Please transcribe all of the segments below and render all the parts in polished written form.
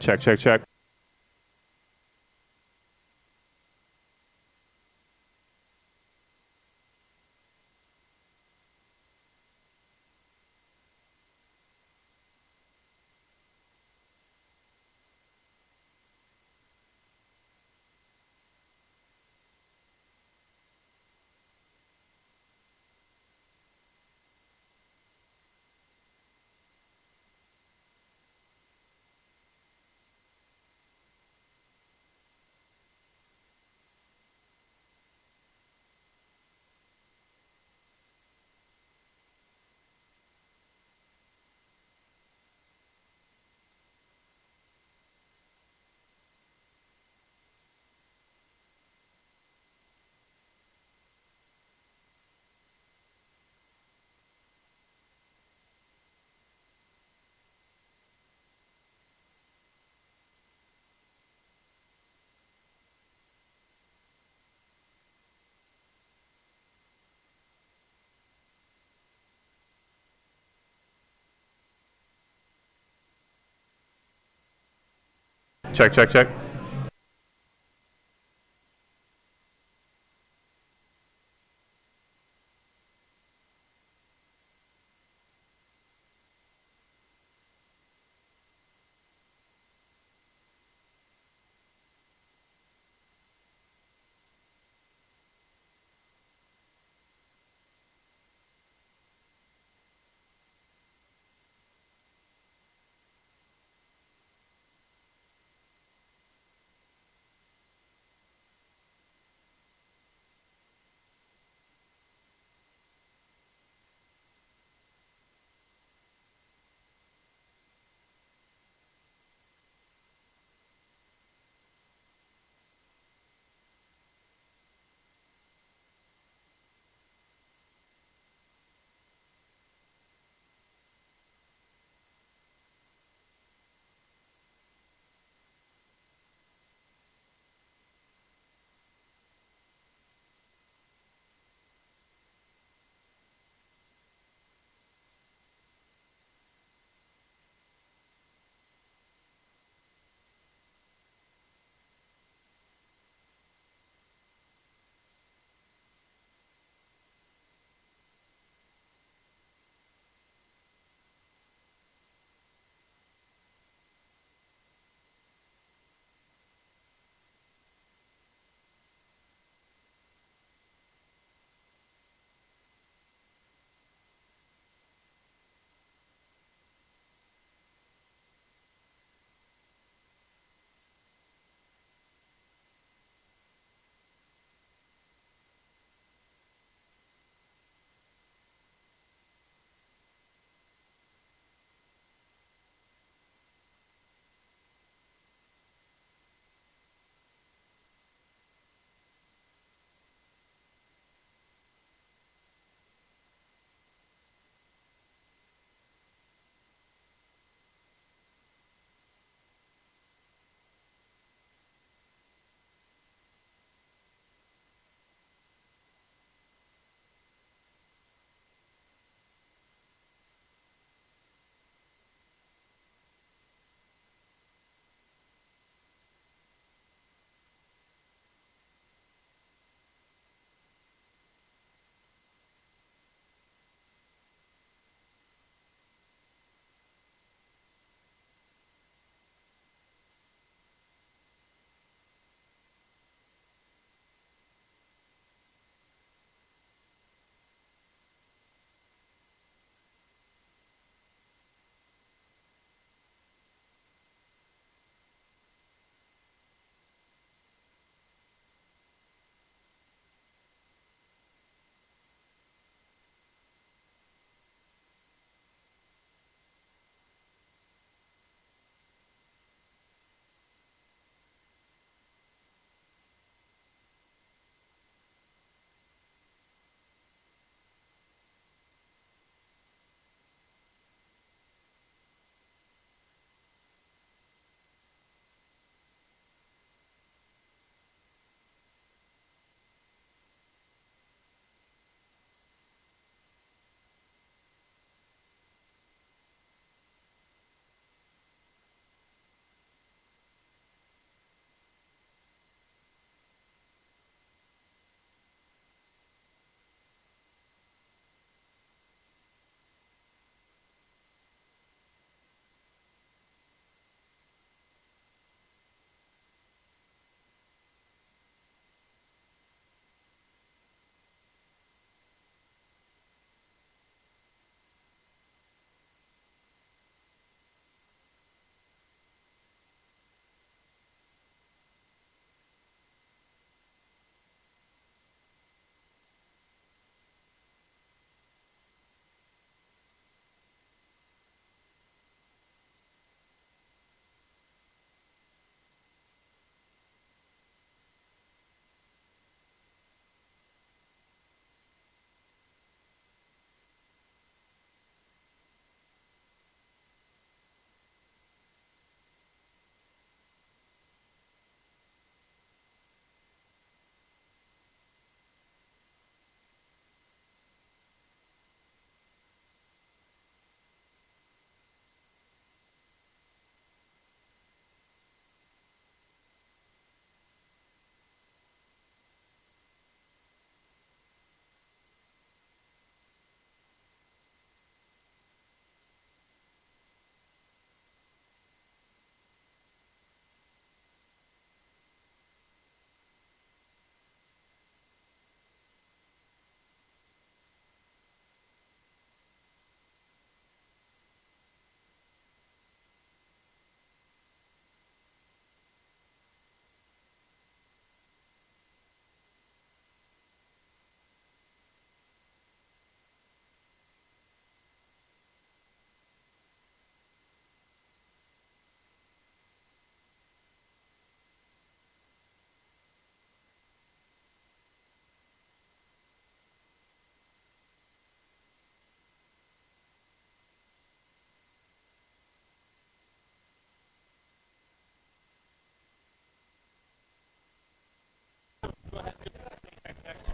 Check, check, check. Check, check, check.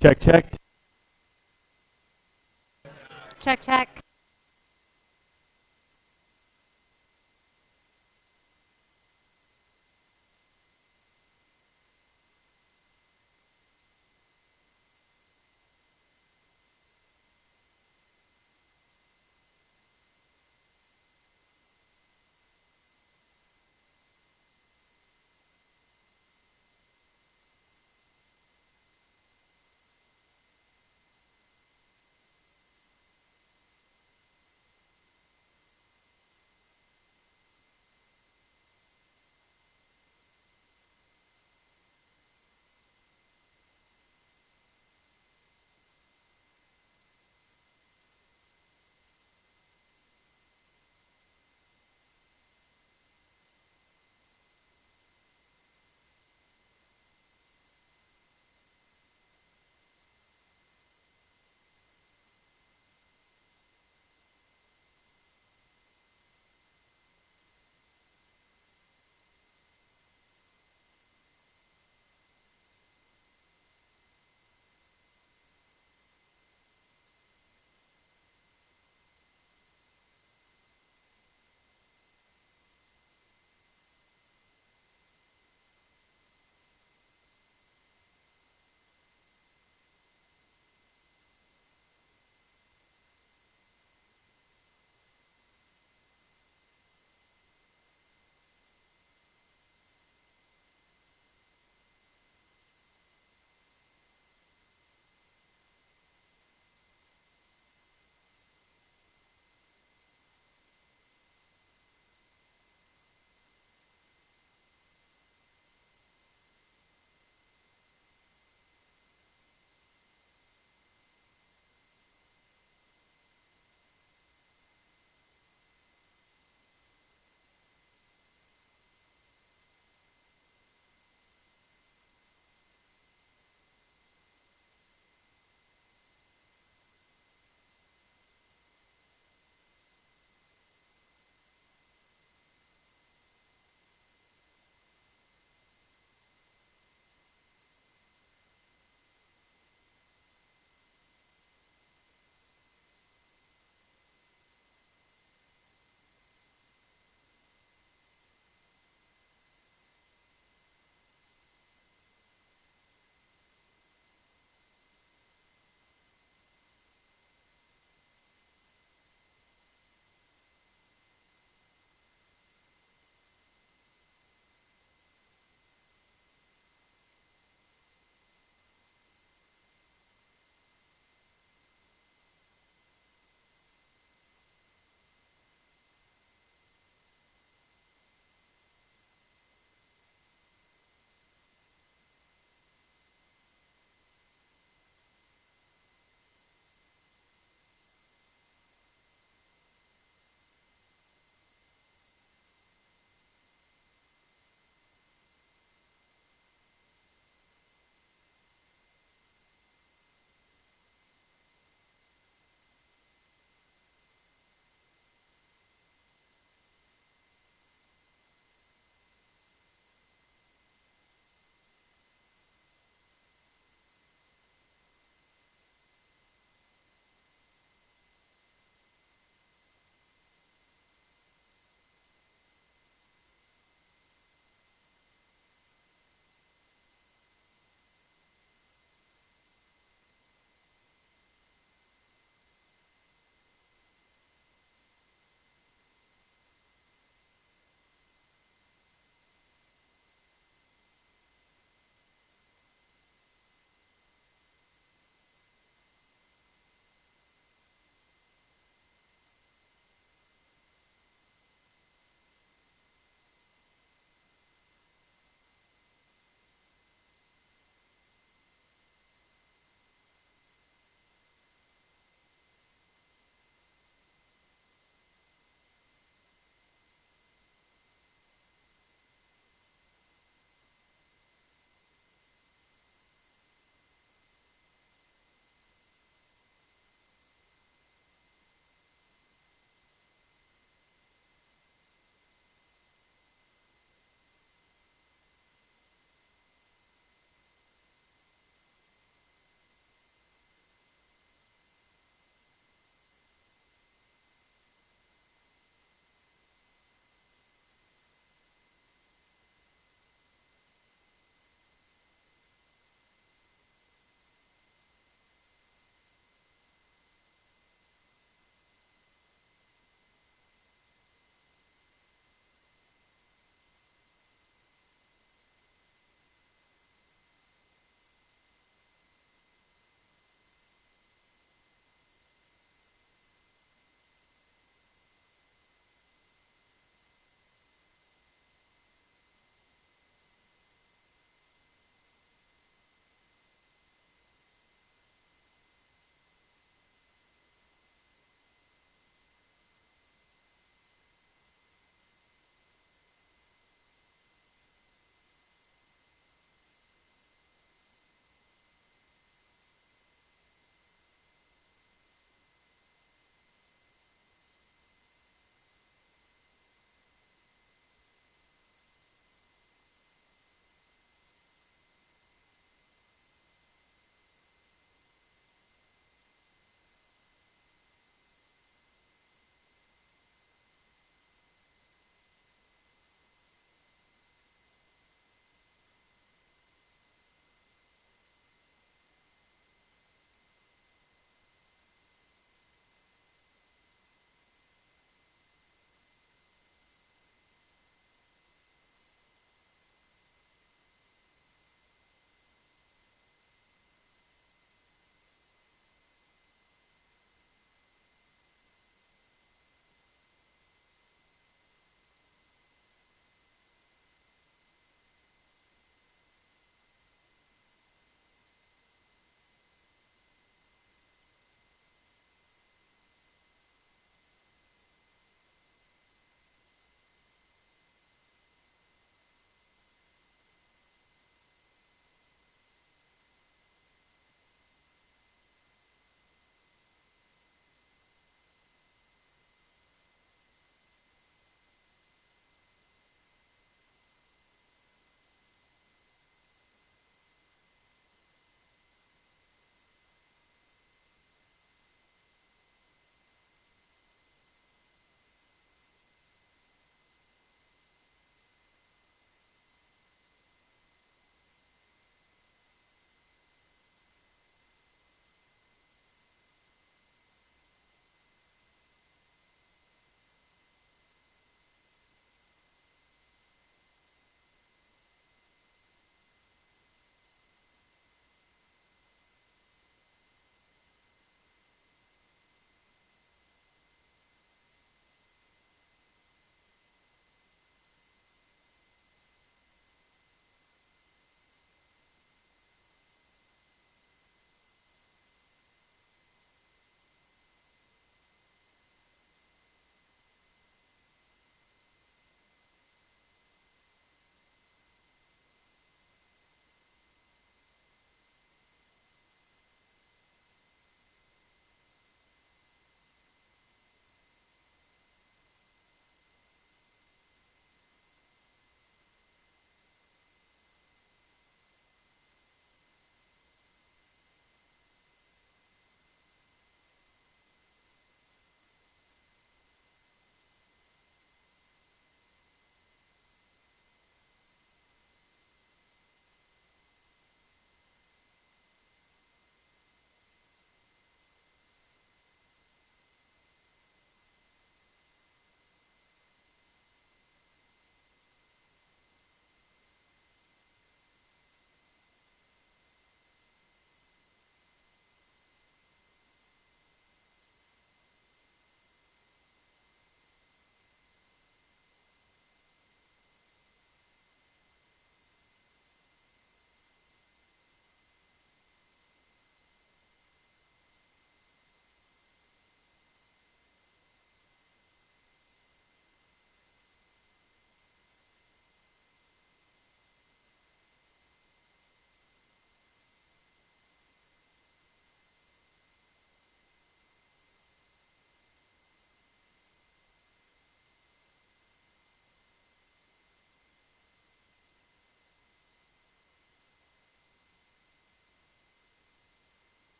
Check, check. Check, check.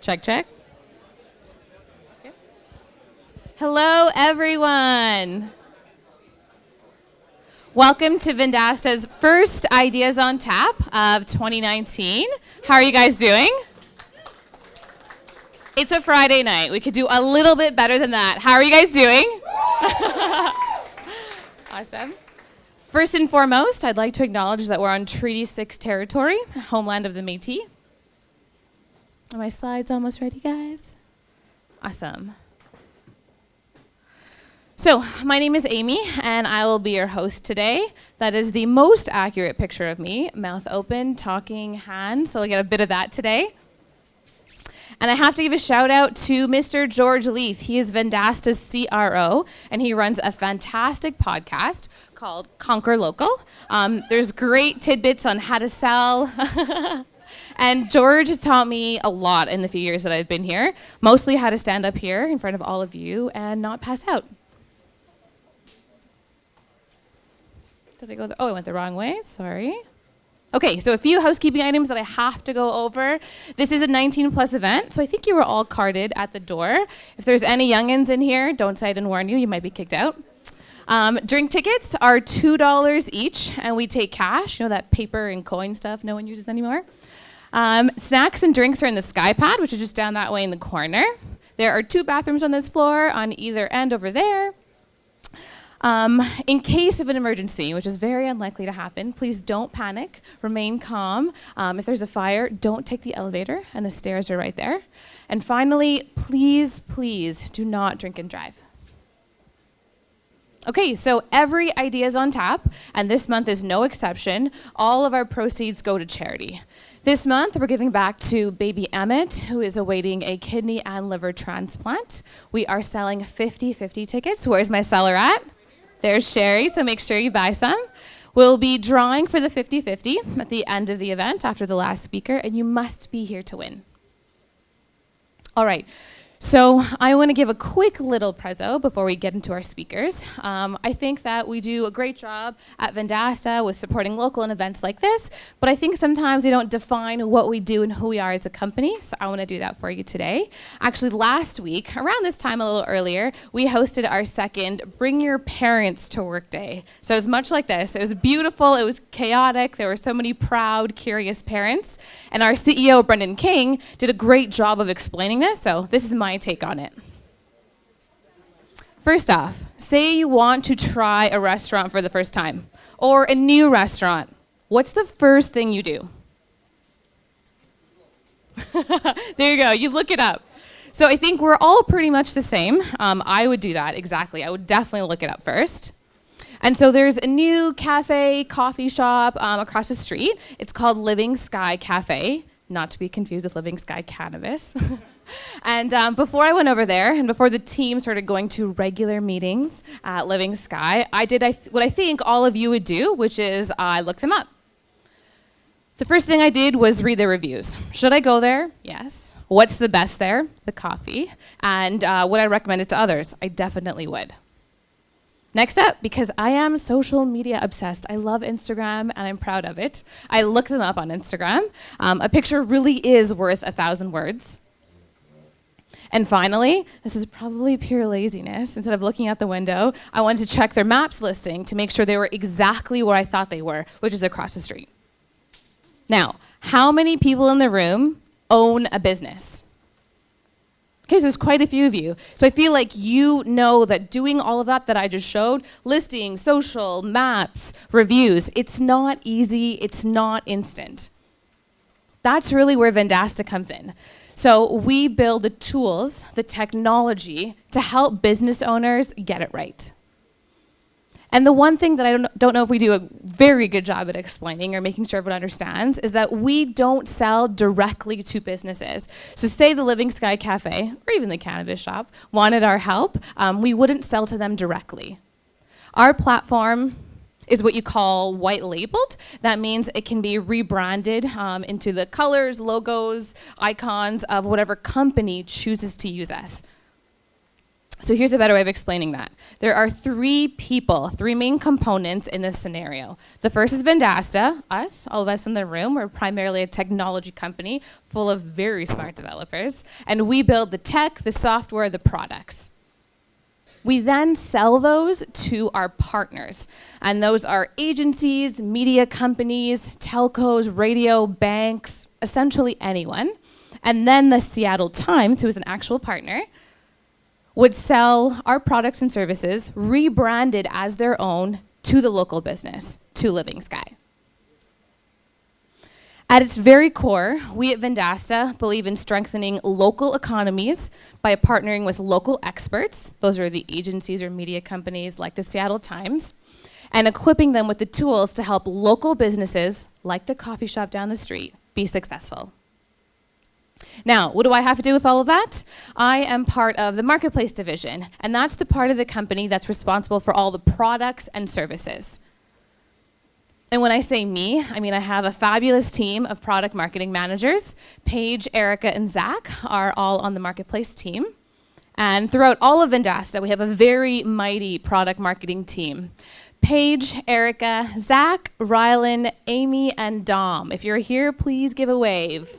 Check, check. Okay. Hello, everyone. Welcome to Vendasta's first Ideas on Tap of 2019. How are you guys doing? It's a Friday night. We could do a little bit better than that. How are you guys doing? Awesome. First and foremost, I'd like to acknowledge that we're on Treaty 6 territory, homeland of the Métis. Are my slides almost ready, guys? Awesome. So, my name is Amy, and I will be your host today. That is the most accurate picture of me, mouth open, talking, hand, so we'll get a bit of that today. And I have to give a shout out to Mr. George Leith. He is Vendasta's CRO, and he runs a fantastic podcast called Conquer Local. There's great tidbits on how to sell. And George has taught me a lot in the few years that I've been here, mostly how to stand up here in front of all of you and not pass out. Did I go I went the wrong way, sorry. Okay, so a few housekeeping items that I have to go over. This is a 19 plus event, so I think you were all carded at the door. If there's any youngins in here, don't say I didn't warn you, you might be kicked out. Drink tickets are $2 each, and we take cash, you know, that paper and coin stuff no one uses anymore. Snacks and drinks are in the Sky Pad, which is just down that way in the corner. There are 2 bathrooms on this floor, on either end over there. In case of an emergency, which is very unlikely to happen, please don't panic, remain calm. If there's a fire, don't take the elevator, and the stairs are right there. And finally, please, please do not drink and drive. Okay, so every idea is on tap, and this month is no exception. All of our proceeds go to charity. This month, we're giving back to baby Emmett, who is awaiting a kidney and liver transplant. We are selling 50-50 tickets. Where's my seller at? There's Sherry, so make sure you buy some. We'll be drawing for the 50-50 at the end of the event after the last speaker, and you must be here to win. All right, so I want to give a quick little prezzo before we get into our speakers. I think that we do a great job at Vendasta with supporting local and events like this, but I think sometimes we don't define what we do and who we are as a company, so I want to do that for you today. Actually, last week, around this time a little earlier, we hosted our second Bring Your Parents to Work Day. So it was much like this. It was beautiful, it was chaotic, there were so many proud, curious parents, and our CEO, Brendan King, did a great job of explaining this, so this is my take on it. First off, say you want to try a restaurant for the first time, or a new restaurant. What's the first thing you do? There you go, you look it up. So I think we're all pretty much the same. I would do that, exactly. I would definitely look it up first. And so there's a new cafe, coffee shop across the street. It's called Living Sky Cafe, not to be confused with Living Sky Cannabis. And before I went over there, and before the team started going to regular meetings at Living Sky, I did what I think all of you would do, which is I looked them up. The first thing I did was read the reviews. Should I go there? Yes. What's the best there? The coffee. And would I recommend it to others? I definitely would. Next up, because I am social media obsessed, I love Instagram and I'm proud of it. I look them up on Instagram. A picture really is worth 1,000 words. And finally, this is probably pure laziness. Instead of looking out the window, I wanted to check their maps listing to make sure they were exactly where I thought they were, which is across the street. Now, how many people in the room own a business? Okay, so there's quite a few of you. So I feel like you know that doing all of that I just showed, listing, social, maps, reviews, it's not easy, it's not instant. That's really where Vendasta comes in. So we build the tools, the technology to help business owners get it right. And the one thing that I don't know if we do a very good job at explaining or making sure everyone understands is that we don't sell directly to businesses. So say the Living Sky Cafe, or even the cannabis shop, wanted our help, we wouldn't sell to them directly. Our platform is what you call white labeled. That means it can be rebranded into the colors, logos, icons of whatever company chooses to use us. So here's a better way of explaining that. There are three main components in this scenario. The first is Vendasta, us, all of us in the room. We're primarily a technology company full of very smart developers, and we build the tech, the software, the products. We then sell those to our partners, and those are agencies, media companies, telcos, radio, banks, essentially anyone. And then the Seattle Times, who is an actual partner, would sell our products and services rebranded as their own to the local business, to Living Sky. At its very core, we at Vendasta believe in strengthening local economies by partnering with local experts, those are the agencies or media companies like the Seattle Times, and equipping them with the tools to help local businesses, like the coffee shop down the street, be successful. Now, what do I have to do with all of that? I am part of the marketplace division, and that's the part of the company that's responsible for all the products and services. And when I say me, I mean I have a fabulous team of product marketing managers. Paige, Erica, and Zach are all on the marketplace team. And throughout all of Vendasta, we have a very mighty product marketing team. Paige, Erica, Zach, Rylan, Amy, and Dom. If you're here, please give a wave.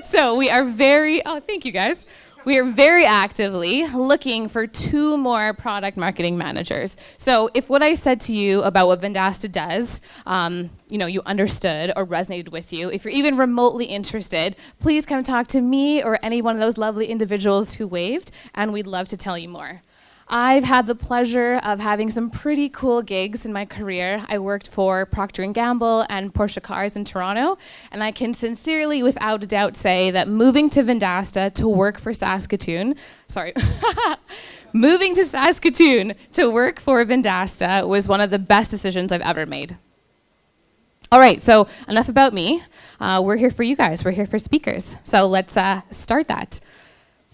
So we are thank you guys. We are very actively looking for 2 more product marketing managers. So if what I said to you about what Vendasta does, you understood or resonated with you, if you're even remotely interested, please come talk to me or any one of those lovely individuals who waved, and we'd love to tell you more. I've had the pleasure of having some pretty cool gigs in my career. I worked for Procter & Gamble and Porsche Cars in Toronto, and I can sincerely, without a doubt, say that moving to Vendasta to work for moving to Saskatoon to work for Vendasta was one of the best decisions I've ever made. All right, so enough about me. We're here for you guys. We're here for speakers. So let's start that.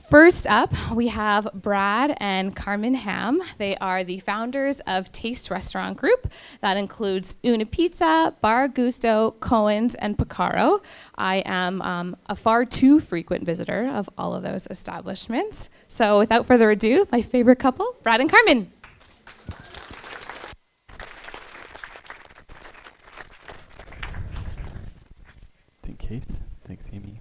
First up, we have Brad and Carmen Ham. They are the founders of Taste Restaurant Group. That includes Una Pizza, Bar Gusto, Cohen's, and Picaro. I am a far too frequent visitor of all of those establishments. So without further ado, my favorite couple, Brad and Carmen. Thanks, Kate. Thanks, Amy.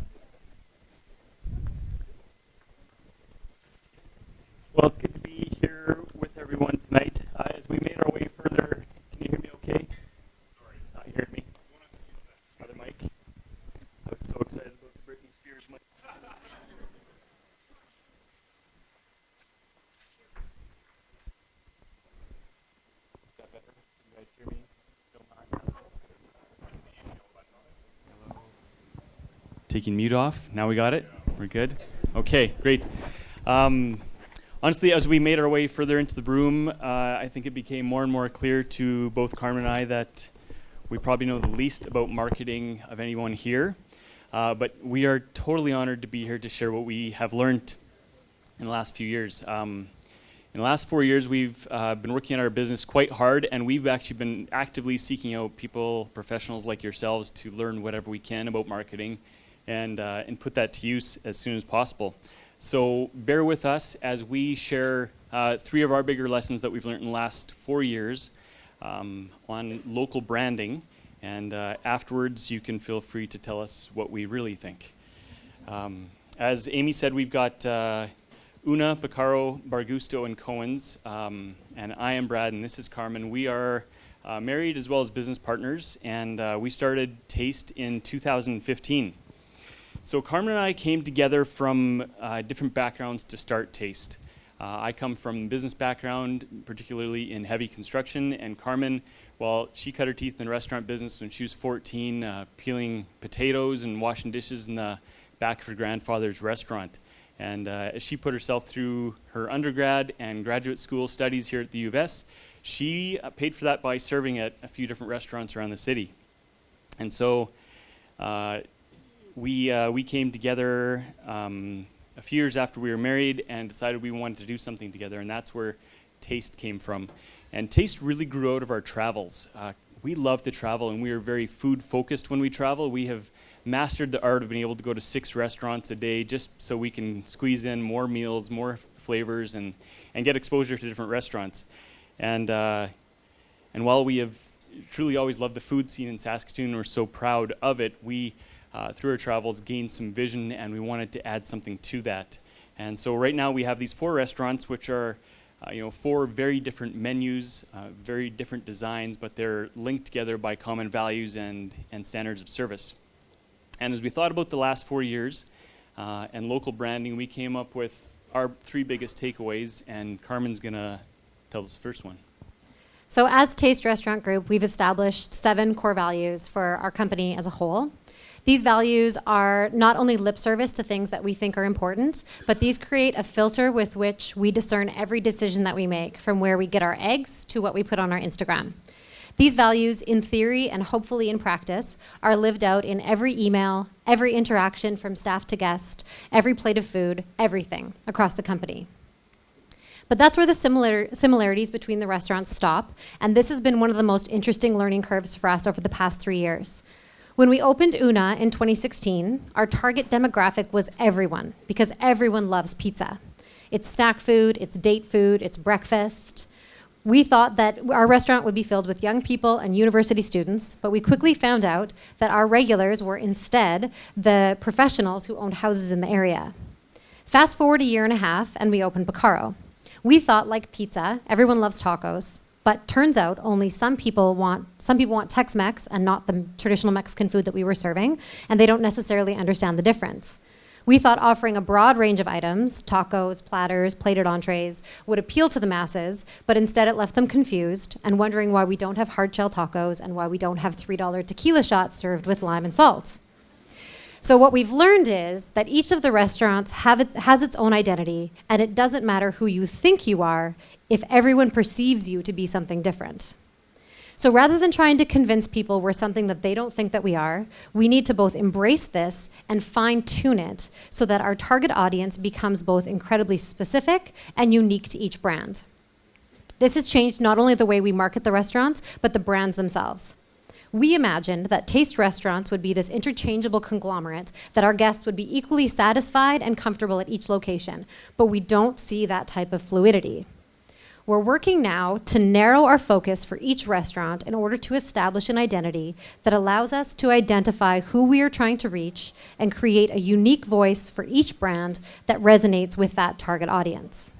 Well, it's good to be here with everyone tonight. As we made our way further, can you hear me okay? Sorry, not hearing me. Another mic. I was so excited about the Britney Spears mic. Is that better? Can you guys hear me? Still not? Hello. Taking mute off. Now we got it? We're good? Okay, great. Honestly, as we made our way further into the room, I think it became more and more clear to both Carmen and I that we probably know the least about marketing of anyone here. But we are totally honored to be here to share what we have learned in the last few years. In the last 4 years, we've been working on our business quite hard, and we've actually been actively seeking out people, professionals like yourselves, to learn whatever we can about marketing and put that to use as soon as possible. So bear with us as we share 3 of our bigger lessons that we've learned in the last 4 years on local branding. And afterwards, you can feel free to tell us what we really think. As Amy said, we've got Una, Picaro, Bar Gusto, and Cohen's. And I am Brad, and this is Carmen. We are married as well as business partners, and we started Taste in 2015. So Carmen and I came together from different backgrounds to start Taste. I come from a business background, particularly in heavy construction, and Carmen, well, she cut her teeth in the restaurant business when she was 14, peeling potatoes and washing dishes in the back of her grandfather's restaurant. And as she put herself through her undergrad and graduate school studies here at the U of S, she paid for that by serving at a few different restaurants around the city. And so we came together a few years after we were married and decided we wanted to do something together, and that's where Taste came from. And Taste really grew out of our travels. We love to travel, and we are very food focused when we travel. We have mastered the art of being able to go to 6 restaurants a day just so we can squeeze in more meals, more flavors, and get exposure to different restaurants. And while we have truly always loved the food scene in Saskatoon and we're so proud of it, we, through our travels, gained some vision and we wanted to add something to that. And so right now we have these 4 restaurants, which are 4 very different menus, very different designs, but they're linked together by common values and standards of service. And as we thought about the last 4 years and local branding, we came up with our 3 biggest takeaways, and Carmen's going to tell us the first one. So as Taste Restaurant Group, we've established 7 core values for our company as a whole. These values are not only lip service to things that we think are important, but these create a filter with which we discern every decision that we make, from where we get our eggs to what we put on our Instagram. These values, in theory and hopefully in practice, are lived out in every email, every interaction from staff to guest, every plate of food, everything across the company. But that's where the similarities between the restaurants stop, and this has been one of the most interesting learning curves for us over the past 3 years. When we opened Una in 2016, our target demographic was everyone, because everyone loves pizza. It's snack food, it's date food, it's breakfast. We thought that our restaurant would be filled with young people and university students, but we quickly found out that our regulars were instead the professionals who owned houses in the area. Fast forward a year and a half, and we opened Bacaro. We thought, like pizza, everyone loves tacos, but turns out only some people want Tex-Mex and not the traditional Mexican food that we were serving, and they don't necessarily understand the difference. We thought offering a broad range of items, tacos, platters, plated entrees, would appeal to the masses, but instead it left them confused and wondering why we don't have hard shell tacos and why we don't have $3 tequila shots served with lime and salt. So what we've learned is that each of the restaurants has its own identity, and it doesn't matter who you think you are if everyone perceives you to be something different. So rather than trying to convince people we're something that they don't think that we are, we need to both embrace this and fine-tune it so that our target audience becomes both incredibly specific and unique to each brand. This has changed not only the way we market the restaurants, but the brands themselves. We imagined that Taste Restaurants would be this interchangeable conglomerate, that our guests would be equally satisfied and comfortable at each location, but we don't see that type of fluidity. We're working now to narrow our focus for each restaurant in order to establish an identity that allows us to identify who we are trying to reach and create a unique voice for each brand that resonates with that target audience.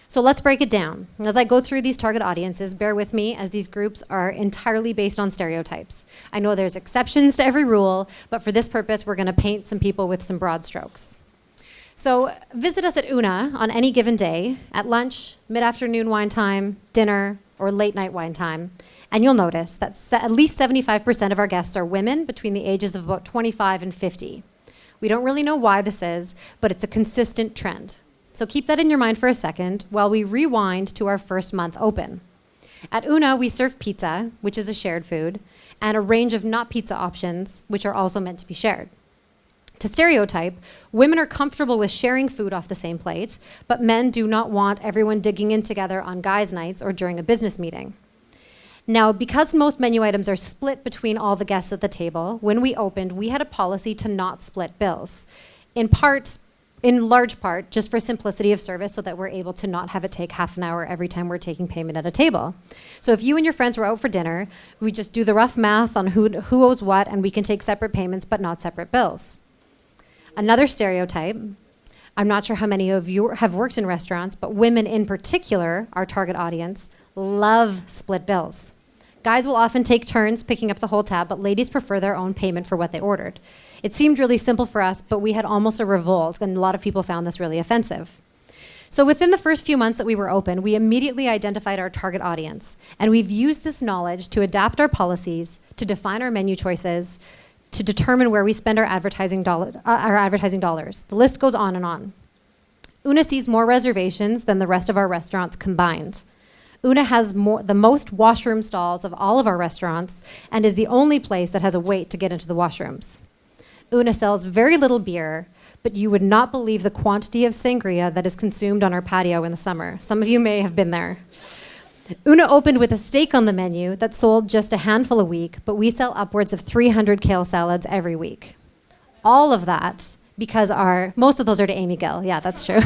So let's break it down. As I go through these target audiences, bear with me, as these groups are entirely based on stereotypes. I know there's exceptions to every rule, but for this purpose, we're going to paint some people with some broad strokes. So visit us at Una on any given day, at lunch, mid-afternoon wine time, dinner, or late-night wine time, and you'll notice that at least 75% of our guests are women between the ages of about 25 and 50. We don't really know why this is, but it's a consistent trend. So keep that in your mind for a second while we rewind to our first month open. At Una, we serve pizza, which is a shared food, and a range of not pizza options, which are also meant to be shared. To stereotype, women are comfortable with sharing food off the same plate, but men do not want everyone digging in together on guys' nights or during a business meeting. Now, because most menu items are split between all the guests at the table, when we opened, we had a policy to not split bills. In large part, just for simplicity of service, so that we're able to not have it take half an hour every time we're taking payment at a table. So if you and your friends were out for dinner, we just do the rough math on who owes what, and we can take separate payments but not separate bills. Another stereotype, I'm not sure how many of you have worked in restaurants, but women in particular, our target audience, love split bills. Guys will often take turns picking up the whole tab, but ladies prefer their own payment for what they ordered. It seemed really simple for us, but we had almost a revolt, and a lot of people found this really offensive. So within the first few months that we were open, we immediately identified our target audience, and we've used this knowledge to adapt our policies, to define our menu choices, to determine where we spend our advertising dollars. The list goes on and on. Una sees more reservations than the rest of our restaurants combined. Una has the most washroom stalls of all of our restaurants and is the only place that has a wait to get into the washrooms. Una sells very little beer, but you would not believe the quantity of sangria that is consumed on our patio in the summer. Some of you may have been there. Una opened with a steak on the menu that sold just a handful a week, but we sell upwards of 300 kale salads every week. All of that because most of those are to Amy Gill. Yeah, that's true.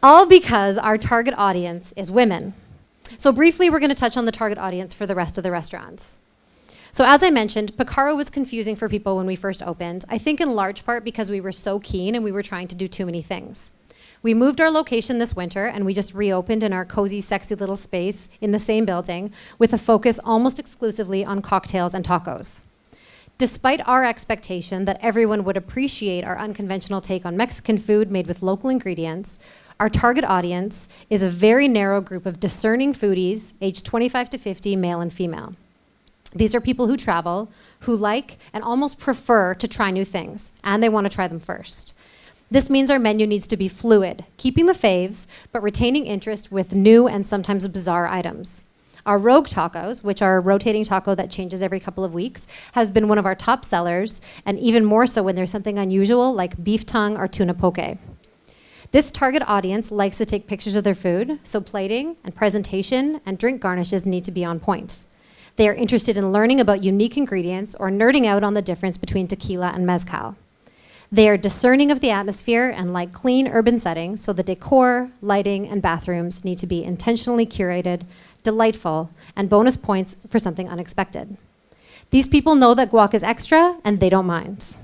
All because our target audience is women. So briefly, we're going to touch on the target audience for the rest of the restaurants. So as I mentioned, Picaro was confusing for people when we first opened, I think in large part because we were so keen and we were trying to do too many things. We moved our location this winter and we just reopened in our cozy, sexy little space in the same building with a focus almost exclusively on cocktails and tacos. Despite our expectation that everyone would appreciate our unconventional take on Mexican food made with local ingredients, our target audience is a very narrow group of discerning foodies, aged 25 to 50, male and female. These are people who travel, who like and almost prefer to try new things, and they want to try them first. This means our menu needs to be fluid, keeping the faves, but retaining interest with new and sometimes bizarre items. Our Rogue Tacos, which are a rotating taco that changes every couple of weeks, has been one of our top sellers, and even more so when there's something unusual like beef tongue or tuna poke. This target audience likes to take pictures of their food, so plating and presentation and drink garnishes need to be on point. They are interested in learning about unique ingredients or nerding out on the difference between tequila and mezcal. They are discerning of the atmosphere and like clean urban settings, so the decor, lighting, and bathrooms need to be intentionally curated, delightful, and bonus points for something unexpected. These people know that guac is extra, and they don't mind.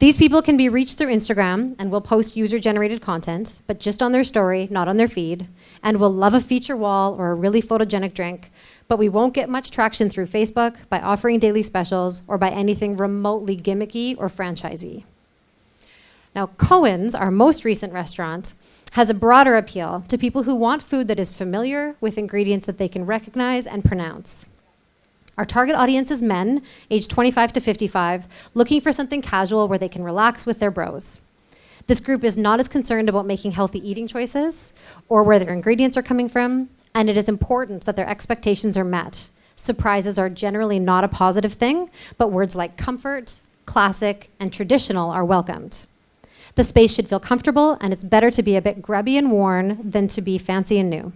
These people can be reached through Instagram and will post user-generated content, but just on their story, not on their feed, and will love a feature wall or a really photogenic drink, but we won't get much traction through Facebook by offering daily specials or by anything remotely gimmicky or franchisey. Now, Cohen's, our most recent restaurant, has a broader appeal to people who want food that is familiar with ingredients that they can recognize and pronounce. Our target audience is men, aged 25 to 55, looking for something casual where they can relax with their bros. This group is not as concerned about making healthy eating choices or where their ingredients are coming from, and it is important that their expectations are met. Surprises are generally not a positive thing, but words like comfort, classic, and traditional are welcomed. The space should feel comfortable, and it's better to be a bit grubby and worn than to be fancy and new.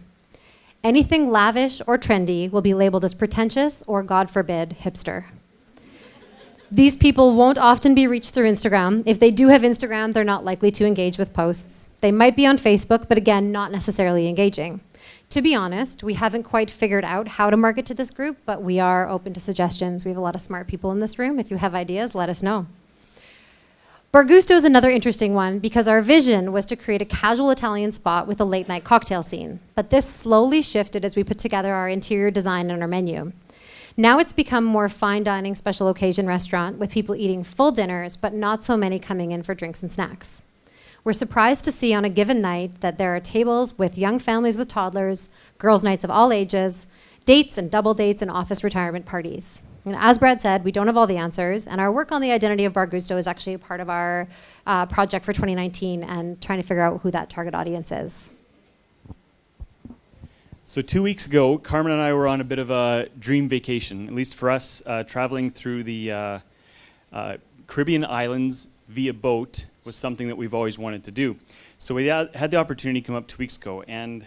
Anything lavish or trendy will be labeled as pretentious or, God forbid, hipster. These people won't often be reached through Instagram. If they do have Instagram, they're not likely to engage with posts. They might be on Facebook, but again, not necessarily engaging. To be honest, we haven't quite figured out how to market to this group, but we are open to suggestions. We have a lot of smart people in this room. If you have ideas, let us know. Bar Gusto is another interesting one because our vision was to create a casual Italian spot with a late night cocktail scene. But this slowly shifted as we put together our interior design and our menu. Now it's become more fine dining special occasion restaurant with people eating full dinners, but not so many coming in for drinks and snacks. We're surprised to see on a given night that there are tables with young families with toddlers, girls' nights of all ages, dates and double dates, and office retirement parties. And as Brad said, we don't have all the answers, and our work on the identity of Bar Gusto is actually a part of our project for 2019 and trying to figure out who that target audience is. So 2 weeks ago, Carmen and I were on a bit of a dream vacation, at least for us, traveling through the Caribbean islands via boat was something that we've always wanted to do. So we had the opportunity to come up 2 weeks ago, and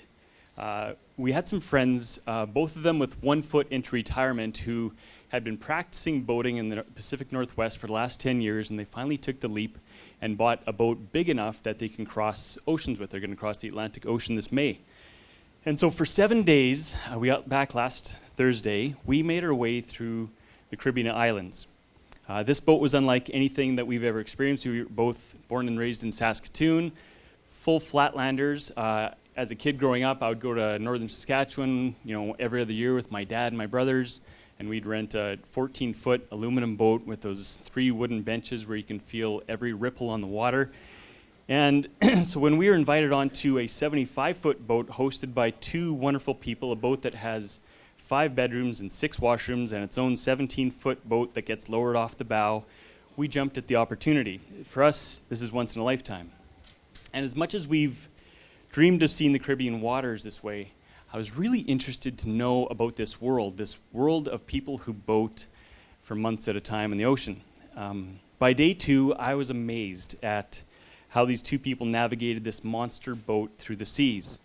we had some friends, both of them with 1 foot into retirement, who had been practicing boating in the Pacific Northwest for the last 10 years, and they finally took the leap and bought a boat big enough that they can cross oceans with. They're going to cross the Atlantic Ocean this May. And so for 7 days, we got back last Thursday, we made our way through the Caribbean islands. This boat was unlike anything that we've ever experienced. We were both born and raised in Saskatoon, full flatlanders. As a kid growing up, I would go to northern Saskatchewan, every other year with my dad and my brothers, and we'd rent a 14-foot aluminum boat with those 3 wooden benches where you can feel every ripple on the water. And so when we were invited onto a 75-foot boat hosted by 2 wonderful people, a boat that has 5 bedrooms and 6 washrooms and its own 17-foot boat that gets lowered off the bow, we jumped at the opportunity. For us, this is once in a lifetime. And as much as we've dreamed of seeing the Caribbean waters this way, I was really interested to know about this world of people who boat for months at a time in the ocean. By day 2, I was amazed at how these 2 people navigated this monster boat through the seas.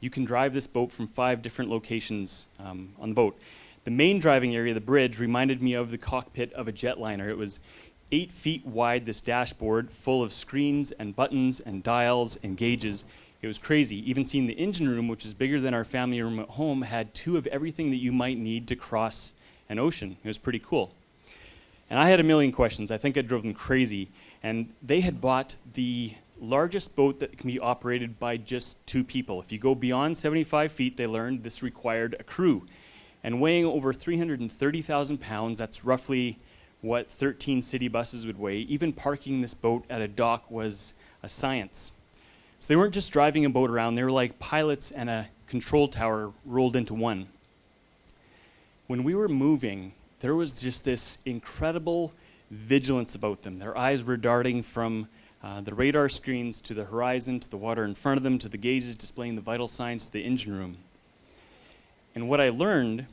You can drive this boat from 5 different locations on the boat. The main driving area, the bridge, reminded me of the cockpit of a jetliner. It was 8 feet wide, this dashboard, full of screens and buttons and dials and gauges. It was crazy. Even seeing the engine room, which is bigger than our family room at home, had 2 of everything that you might need to cross an ocean. It was pretty cool. And I had a million questions. I think I drove them crazy. And they had bought the largest boat that can be operated by just 2 people. If you go beyond 75 feet, they learned this required a crew. And weighing over 330,000 pounds, that's roughly what 13 city buses would weigh. Even parking this boat at a dock was a science. So they weren't just driving a boat around, they were like pilots and a control tower rolled into one. When we were moving, there was just this incredible vigilance about them. Their eyes were darting from the radar screens to the horizon, to the water in front of them, to the gauges displaying the vital signs to the engine room. And what I learned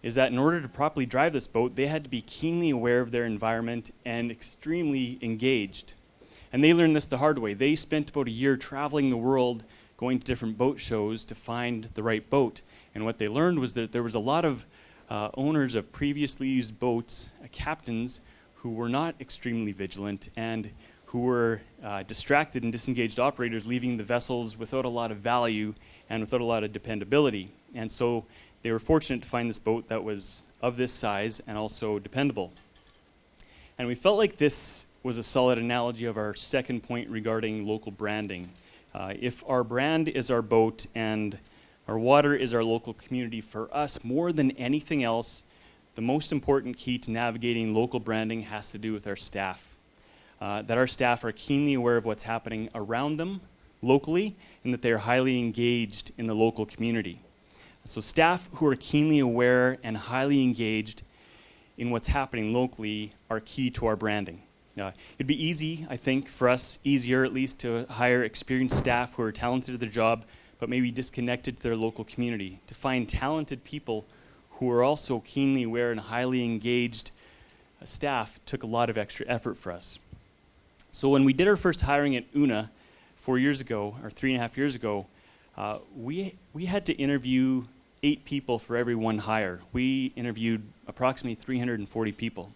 is that in order to properly drive this boat, they had to be keenly aware of their environment and extremely engaged. And they learned this the hard way. They spent about a year traveling the world, going to different boat shows to find the right boat. And what they learned was that there was a lot of owners of previously used boats, captains, who were not extremely vigilant and who were distracted and disengaged operators, leaving the vessels without a lot of value and without a lot of dependability. And so they were fortunate to find this boat that was of this size and also dependable. And we felt like this was a solid analogy of our second point regarding local branding. If our brand is our boat and our water is our local community, for us, more than anything else, the most important key to navigating local branding has to do with our staff. That our staff are keenly aware of what's happening around them locally and that they are highly engaged in the local community. So staff who are keenly aware and highly engaged in what's happening locally are key to our branding. It'd be easy, I think, for us, easier at least, to hire experienced staff who are talented at their job, but maybe disconnected to their local community. To find talented people who are also keenly aware and highly engaged staff took a lot of extra effort for us. So when we did our first hiring at Una 4 years ago, or 3.5 years ago, we had to interview 8 people for every 1 hire. We interviewed approximately 340 people.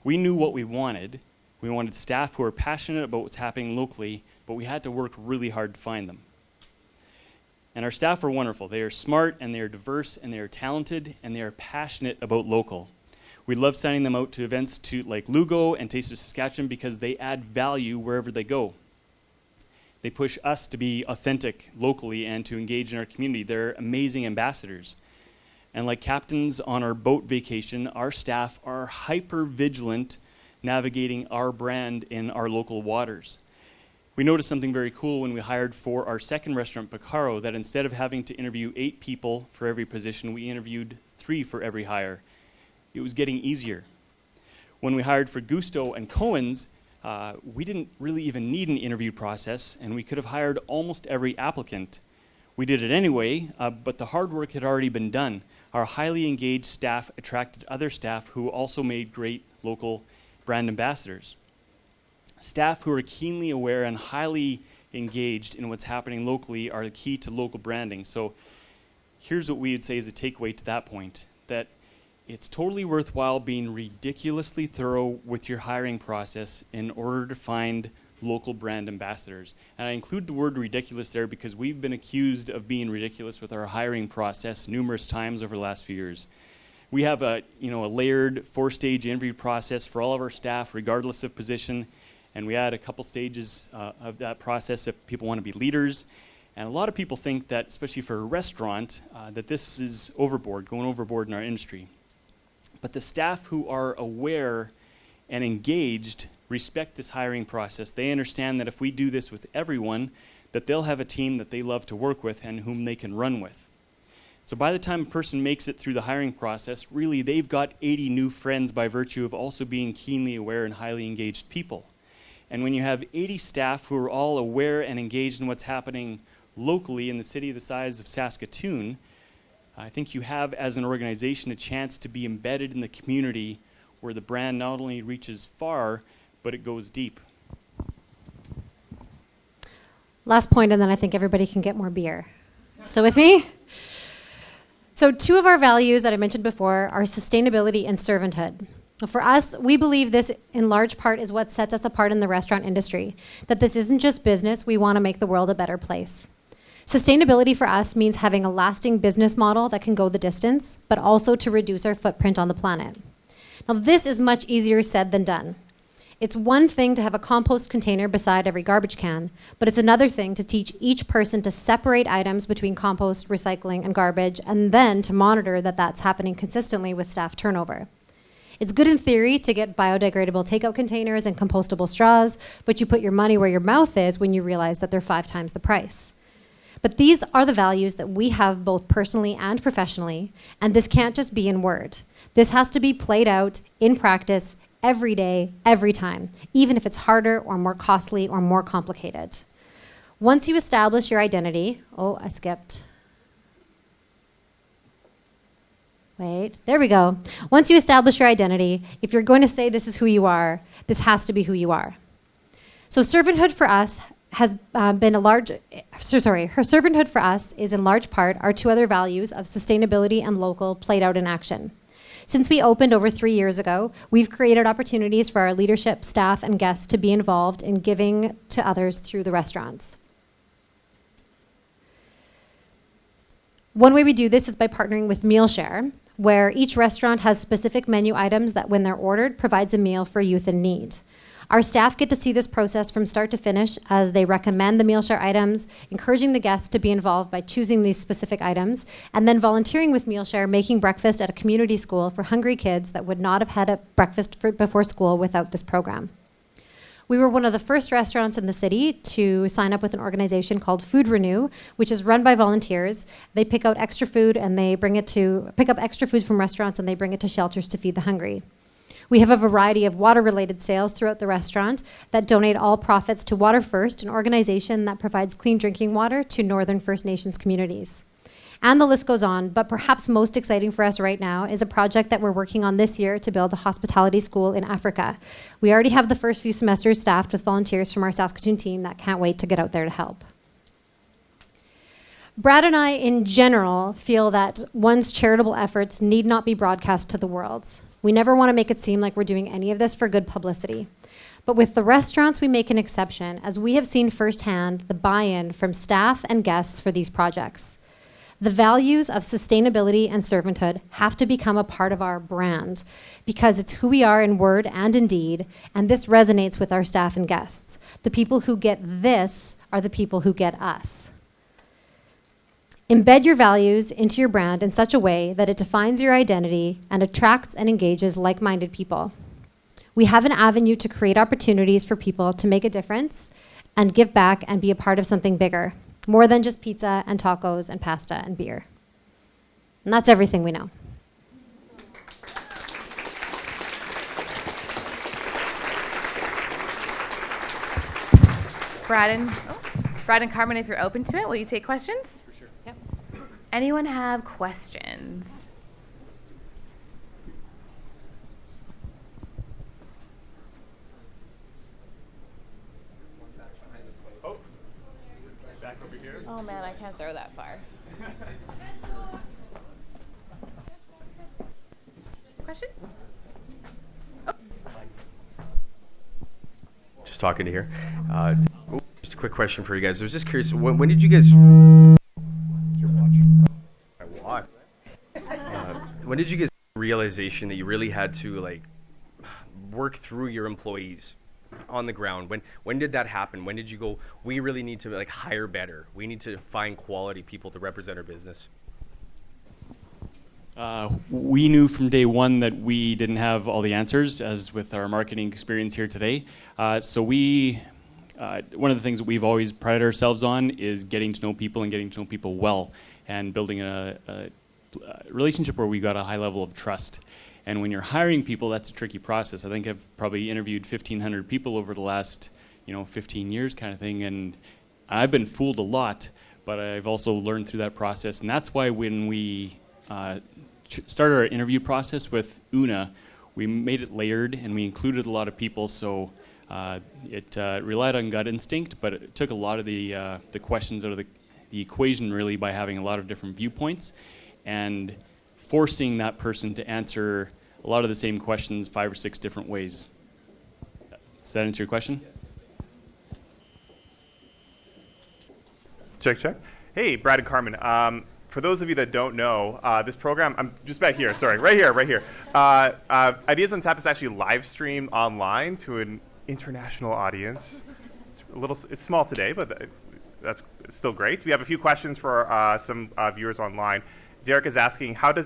We knew what we wanted. We wanted staff who are passionate about what's happening locally, but we had to work really hard to find them. And our staff are wonderful. They are smart, and they are diverse, and they are talented, and they are passionate about local. We love sending them out to events like Lugo and Taste of Saskatchewan because they add value wherever they go. They push us to be authentic locally and to engage in our community. They're amazing ambassadors. And like captains on our boat vacation, our staff are hyper vigilant navigating our brand in our local waters. We noticed something very cool when we hired for our second restaurant, Picaro, that instead of having to interview 8 people for every position, we interviewed 3 for every hire. It was getting easier. When we hired for Gusto and Cohen's, we didn't really even need an interview process, and we could have hired almost every applicant. We did it anyway, but the hard work had already been done. Our highly engaged staff attracted other staff who also made great local brand ambassadors. Staff who are keenly aware and highly engaged in what's happening locally are the key to local branding. So here's what we would say is a takeaway to that point, that it's totally worthwhile being ridiculously thorough with your hiring process in order to find local brand ambassadors. And I include the word ridiculous there because we've been accused of being ridiculous with our hiring process numerous times over the last few years. We have a layered 4-stage interview process for all of our staff, regardless of position, and we add a couple stages of that process if people want to be leaders. And a lot of people think that, especially for a restaurant, that this is going overboard in our industry. But the staff who are aware and engaged respect this hiring process. They understand that if we do this with everyone, that they'll have a team that they love to work with and whom they can run with. So by the time a person makes it through the hiring process, really they've got 80 new friends by virtue of also being keenly aware and highly engaged people. And when you have 80 staff who are all aware and engaged in what's happening locally in the city the size of Saskatoon, I think you have, as an organization, a chance to be embedded in the community where the brand not only reaches far, but it goes deep. Last point, and then I think everybody can get more beer. Still with me? So 2 of our values that I mentioned before are sustainability and servanthood. For us, we believe this in large part is what sets us apart in the restaurant industry, that this isn't just business, we want to make the world a better place. Sustainability for us means having a lasting business model that can go the distance, but also to reduce our footprint on the planet. Now, this is much easier said than done. It's one thing to have a compost container beside every garbage can, but it's another thing to teach each person to separate items between compost, recycling, and garbage, and then to monitor that that's happening consistently with staff turnover. It's good in theory to get biodegradable takeout containers and compostable straws, but you put your money where your mouth is when you realize that they're 5 times the price. But these are the values that we have both personally and professionally, and this can't just be in word. This has to be played out in practice every day, every time, even if it's harder or more costly or more complicated. Once you establish your identity, I skipped. Wait, there we go. Once you establish your identity, if you're going to say this is who you are, this has to be who you are. So servanthood for us has servanthood for us is in large part our 2 other values of sustainability and local played out in action. Since we opened over 3 years ago, we've created opportunities for our leadership, staff, and guests to be involved in giving to others through the restaurants. One way we do this is by partnering with MealShare, where each restaurant has specific menu items that, when they're ordered, provides a meal for youth in need. Our staff get to see this process from start to finish as they recommend the MealShare items, encouraging the guests to be involved by choosing these specific items, and then volunteering with MealShare, making breakfast at a community school for hungry kids that would not have had a breakfast before school without this program. We were one of the first restaurants in the city to sign up with an organization called Food Renew, which is run by volunteers. They pick out extra food and they pick up extra food from restaurants and they bring it to shelters to feed the hungry. We have a variety of water-related sales throughout the restaurant that donate all profits to Water First, an organization that provides clean drinking water to Northern First Nations communities. And the list goes on, but perhaps most exciting for us right now is a project that we're working on this year to build a hospitality school in Africa. We already have the first few semesters staffed with volunteers from our Saskatoon team that can't wait to get out there to help. Brad and I, in general, feel that one's charitable efforts need not be broadcast to the world. We never want to make it seem like we're doing any of this for good publicity. But with the restaurants, we make an exception, as we have seen firsthand the buy-in from staff and guests for these projects. The values of sustainability and servanthood have to become a part of our brand because it's who we are in word and in deed, and this resonates with our staff and guests. The people who get this are the people who get us. Embed your values into your brand in such a way that it defines your identity and attracts and engages like-minded people. We have an avenue to create opportunities for people to make a difference and give back and be a part of something bigger, more than just pizza and tacos and pasta and beer. And that's everything we know. Brad and Carmen, if you're open to it, will you take questions? For sure. Yep. Anyone have questions? Back over here. Oh man, I can't throw that far. Question? Just talking to here. Just a quick question for you guys. I was just curious, when did you guys... You're watching. I watch. When did you guys get the realization that you really had to work through your employees on the ground? When did that happen? When did you go, we really need to hire better? We need to find quality people to represent our business? We knew from day one that we didn't have all the answers, as with our marketing experience here today. So one of the things that we've always prided ourselves on is getting to know people and getting to know people well, and building a relationship where we've got a high level of trust. And when you're hiring people, that's a tricky process. I think I've probably interviewed 1,500 people over the last 15 years kind of thing, and I've been fooled a lot, but I've also learned through that process. And that's why when we started our interview process with Una, we made it layered and we included a lot of people, so it relied on gut instinct, but it took a lot of the questions out of the equation really by having a lot of different viewpoints and forcing that person to answer a lot of the same questions 5 or 6 different ways. Does that answer your question? Check, check. Hey, Brad and Carmen. For those of you that don't know, this program, I'm just back here, sorry, right here. Ideas on Tap is actually live streamed online to an international audience. It's small today, but that's still great. We have a few questions for some viewers online. Derek is asking, how do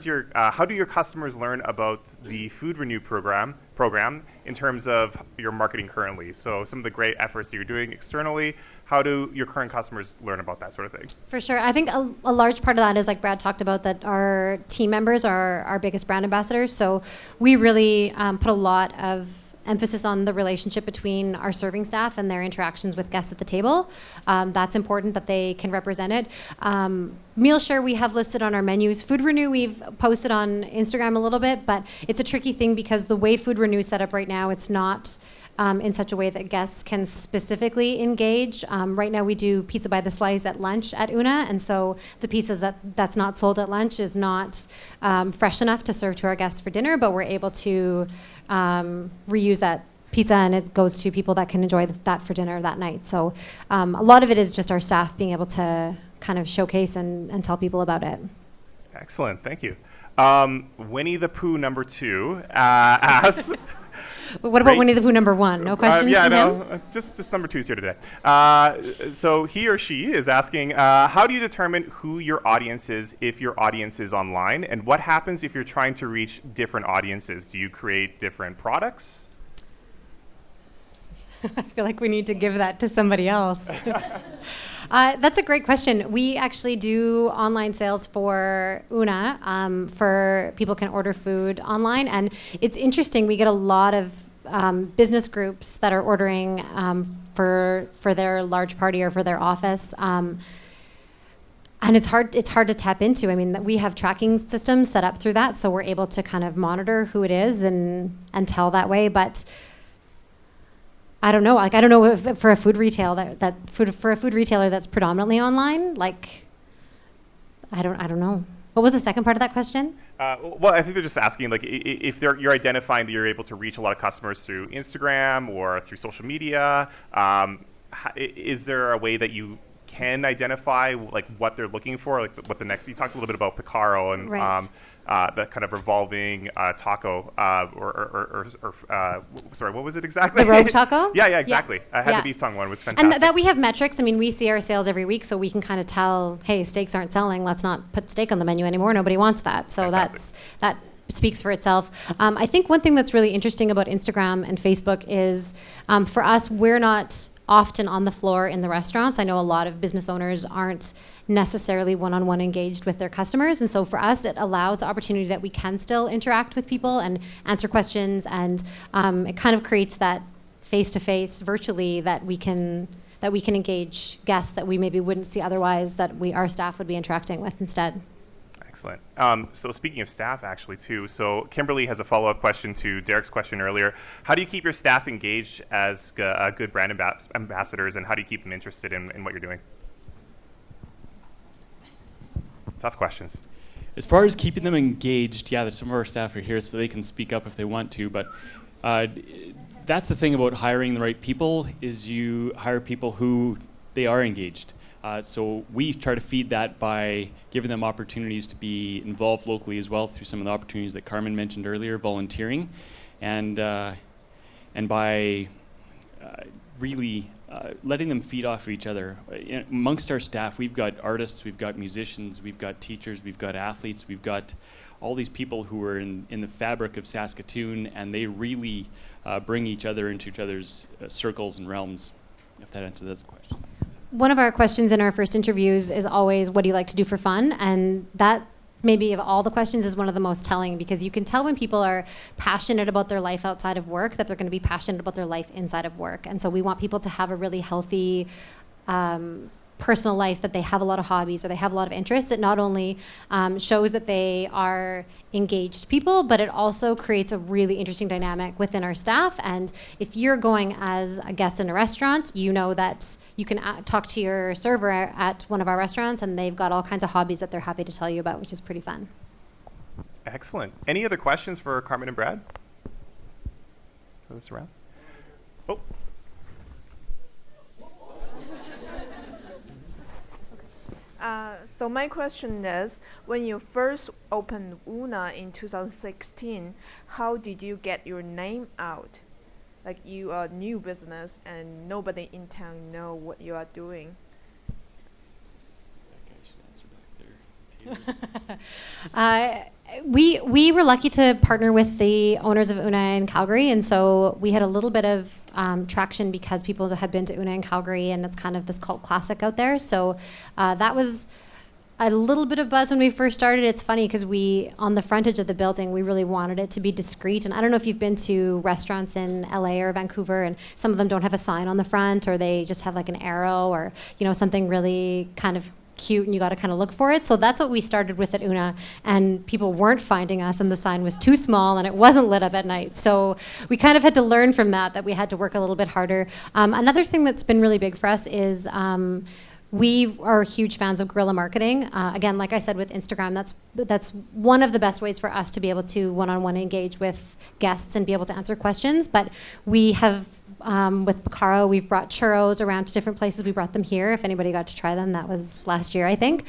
your customers learn about the Food Renew program in terms of your marketing currently? So some of the great efforts that you're doing externally, how do your current customers learn about that sort of thing? For sure. I think a large part of that is, like Brad talked about, that our team members are our biggest brand ambassadors. So we really put a lot of emphasis on the relationship between our serving staff and their interactions with guests at the table. That's important that they can represent it. Meal Share we have listed on our menus. Food Renew we've posted on Instagram a little bit, but it's a tricky thing because the way Food Renew is set up right now, it's not in such a way that guests can specifically engage. Right now we do pizza by the slice at lunch at Una, and so the pizzas that's not sold at lunch is not fresh enough to serve to our guests for dinner, but we're able to reuse that pizza and it goes to people that can enjoy that for dinner that night. So a lot of it is just our staff being able to kind of showcase and tell people about it. Excellent, thank you. Winnie the Pooh number 2 asks... What about Winnie the Pooh number 1? No questions yeah, from no, him? just number 2's here today. So he or she is asking, how do you determine who your audience is if your audience is online? And what happens if you're trying to reach different audiences? Do you create different products? I feel like we need to give that to somebody else. That's a great question. We actually do online sales for Una, for people can order food online. And it's interesting, we get a lot of business groups that are ordering for their large party or for their office. And it's hard to tap into. I mean, we have tracking systems set up through that, so we're able to kind of monitor who it is and tell that way. But I don't know. Like, I don't know if for a food retail for a food retailer that's predominantly online. Like, I don't know. What was the second part of that question? Well, I think they're just asking, like, if you're identifying that you're able to reach a lot of customers through Instagram or through social media. Is there a way that you can identify like what they're looking for, like what the next? You talked a little bit about Picaro and Right. That kind of revolving taco, sorry, what was it exactly? The Rogue Taco? Yeah, exactly. I had Yeah. the beef tongue one. It was fantastic. And that we have metrics. I mean, we see our sales every week, so we can kind of tell, hey, steaks aren't selling. Let's not put steak on the menu anymore. Nobody wants that. So Fantastic. that speaks for itself. I think one thing that's really interesting about Instagram and Facebook is, for us, we're not often on the floor in the restaurants. I know a lot of business owners aren't necessarily one-on-one engaged with their customers, and so for us it allows the opportunity that we can still interact with people and answer questions, and it kind of creates that face-to-face virtually that we can engage guests that we maybe wouldn't see otherwise, that our staff would be interacting with instead. Excellent. So speaking of staff, actually, too, so Kimberly has a follow-up question to Derek's question earlier. How do you keep your staff engaged as good brand ambassadors, and how do you keep them interested in what you're doing? Tough questions. As far as keeping them engaged, yeah, some of our staff are here so they can speak up if they want to, but that's the thing about hiring the right people, is you hire people who they are engaged. So we try to feed that by giving them opportunities to be involved locally as well through some of the opportunities that Carmen mentioned earlier, volunteering, and by really letting them feed off of each other. Amongst our staff, we've got artists, we've got musicians, we've got teachers, we've got athletes, we've got all these people who are in the fabric of Saskatoon, and they really bring each other into each other's circles and realms, if that answers that question. One of our questions in our first interviews is always, what do you like to do for fun? And that, maybe of all the questions, is one of the most telling, because you can tell when people are passionate about their life outside of work that they're going to be passionate about their life inside of work. And so we want people to have a really healthy personal life that they have a lot of hobbies or they have a lot of interests. It not only shows that they are engaged people, but it also creates a really interesting dynamic within our staff. And if you're going as a guest in a restaurant, you know that you can talk to your server at one of our restaurants, and they've got all kinds of hobbies that they're happy to tell you about, which is pretty fun. Excellent. Any other questions for Carmen and Brad? Throw this around. Oh. So my question is, when you first opened Una in 2016, how did you get your name out? Like, you are a new business and nobody in town know what you are doing. That guy should answer back there. We were lucky to partner with the owners of Una in Calgary, and so we had a little bit of traction because people had been to Una in Calgary, and it's kind of this cult classic out there. So that was a little bit of buzz when we first started. It's funny because on the frontage of the building, we really wanted it to be discreet. And I don't know if you've been to restaurants in LA or Vancouver, and some of them don't have a sign on the front, or they just have like an arrow or, something really kind of cute, and you got to kind of look for it. So that's what we started with at Una, and people weren't finding us, and the sign was too small and it wasn't lit up at night. So we kind of had to learn from that we had to work a little bit harder. Another thing that's been really big for us is we are huge fans of guerrilla marketing. Again, like I said, with Instagram, that's one of the best ways for us to be able to one-on-one engage with guests and be able to answer questions. But we have, with Picaro, we've brought churros around to different places. We brought them here. If anybody got to try them, that was last year, I think.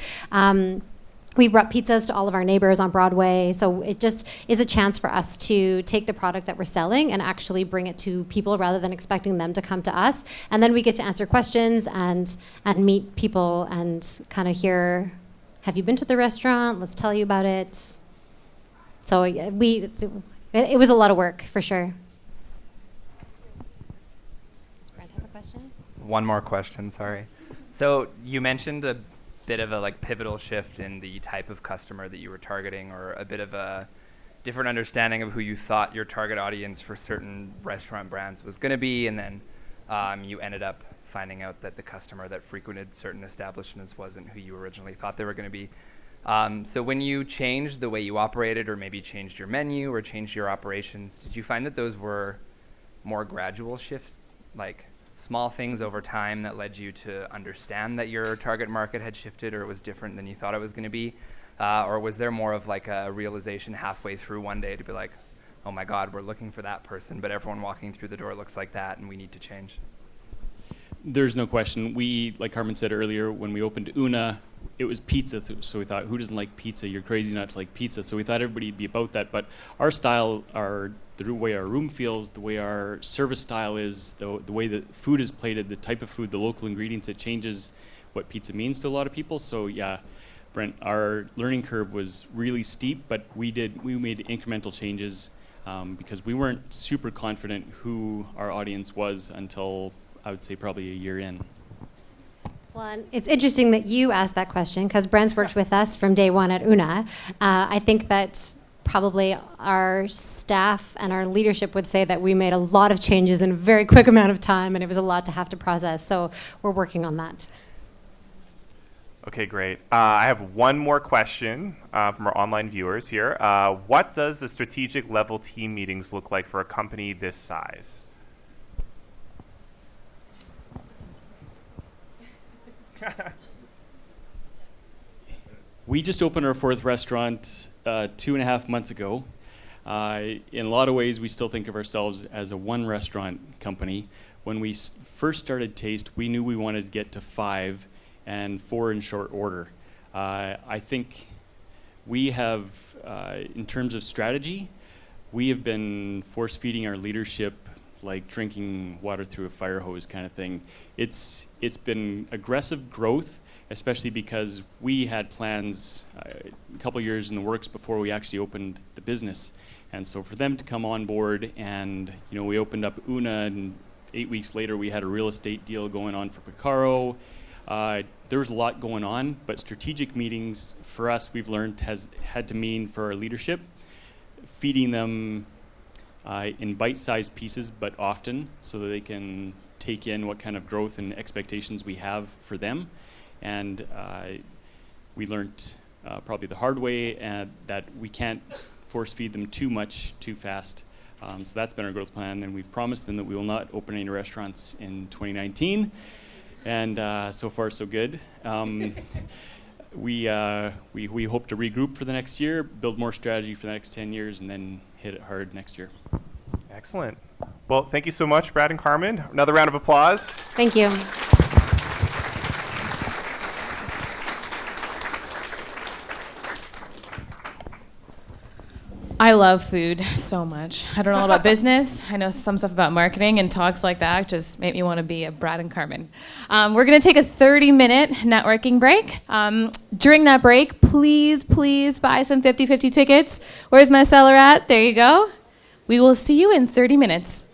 We've brought pizzas to all of our neighbors on Broadway. So it just is a chance for us to take the product that we're selling and actually bring it to people rather than expecting them to come to us. And then we get to answer questions and meet people and kind of hear, have you been to the restaurant? Let's tell you about it. So it was a lot of work, for sure. Does Brent have a question? One more question, sorry. So you mentioned a bit of a pivotal shift in the type of customer that you were targeting, or a bit of a different understanding of who you thought your target audience for certain restaurant brands was going to be, and then you ended up finding out that the customer that frequented certain establishments wasn't who you originally thought they were going to be. So when you changed the way you operated, or maybe changed your menu or changed your operations, did you find that those were more gradual shifts, like small things over time that led you to understand that your target market had shifted, or it was different than you thought it was going to be? Or was there more of like a realization halfway through one day to be like, oh my God, we're looking for that person, but everyone walking through the door looks like that and we need to change? There's no question. We, like Carmen said earlier, when we opened Una, it was pizza. So we thought, who doesn't like pizza? You're crazy not to like pizza. So we thought everybody'd be about that. But our style, the way our room feels, the way our service style is, the way that food is plated, the type of food, the local ingredients, it changes what pizza means to a lot of people. So yeah, Brent, our learning curve was really steep, but we made incremental changes because we weren't super confident who our audience was until, I would say, probably a year in. Well, and it's interesting that you asked that question because Brent's worked with us from day one at Una. I think that probably our staff and our leadership would say that we made a lot of changes in a very quick amount of time, and it was a lot to have to process. So we're working on that. Okay, great. I have one more question from our online viewers here. What does the strategic level team meetings look like for a company this size? We just opened our 4th restaurant 2.5 months ago. In a lot of ways, we still think of ourselves as a one restaurant company. When we first started Taste, we knew we wanted to get to 5 and 4 in short order. I think we have, in terms of strategy, we have been force feeding our leadership like drinking water through a fire hose kind of thing. It's been aggressive growth, especially because we had plans a couple years in the works before we actually opened the business. And so for them to come on board, and we opened up Una, and 8 weeks later we had a real estate deal going on for Picaro. There was a lot going on, but strategic meetings for us, we've learned, has had to mean for our leadership, feeding them in bite-sized pieces, but often, so that they can take in what kind of growth and expectations we have for them. and we learned probably the hard way that we can't force feed them too much too fast. So that's been our growth plan, and we've promised them that we will not open any restaurants in 2019, and so far so good. We hope to regroup for the next year, build more strategy for the next 10 years, and then hit it hard next year. Excellent. Well, thank you so much, Brad and Carmen. Another round of applause. Thank you. I love food so much. I don't know about business. I know some stuff about marketing, and talks like that just make me want to be a Brad and Carmen. We're going to take a 30-minute networking break. During that break, please buy some 50/50 tickets. Where's my seller at? There you go. We will see you in 30 minutes.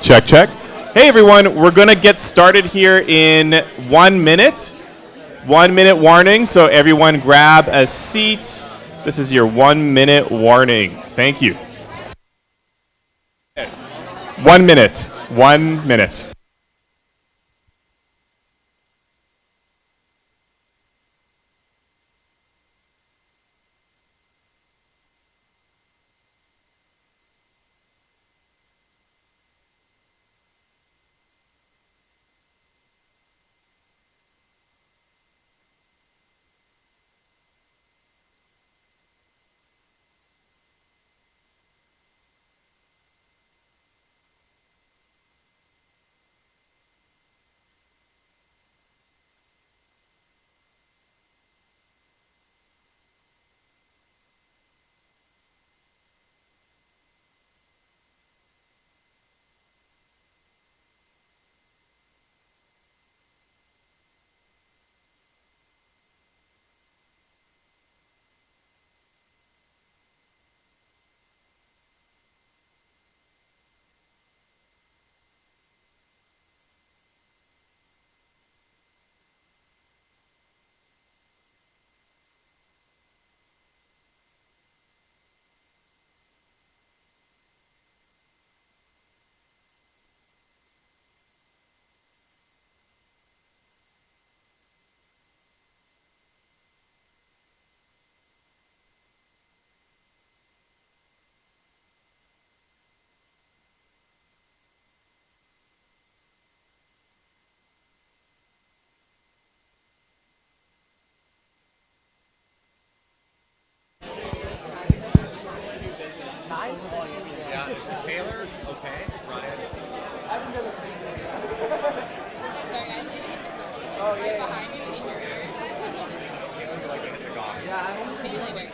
Check, check. Hey everyone, we're gonna get started here in 1 minute. 1 minute warning, so everyone grab a seat. This is your 1 minute warning. Thank you. 1 minute. 1 minute.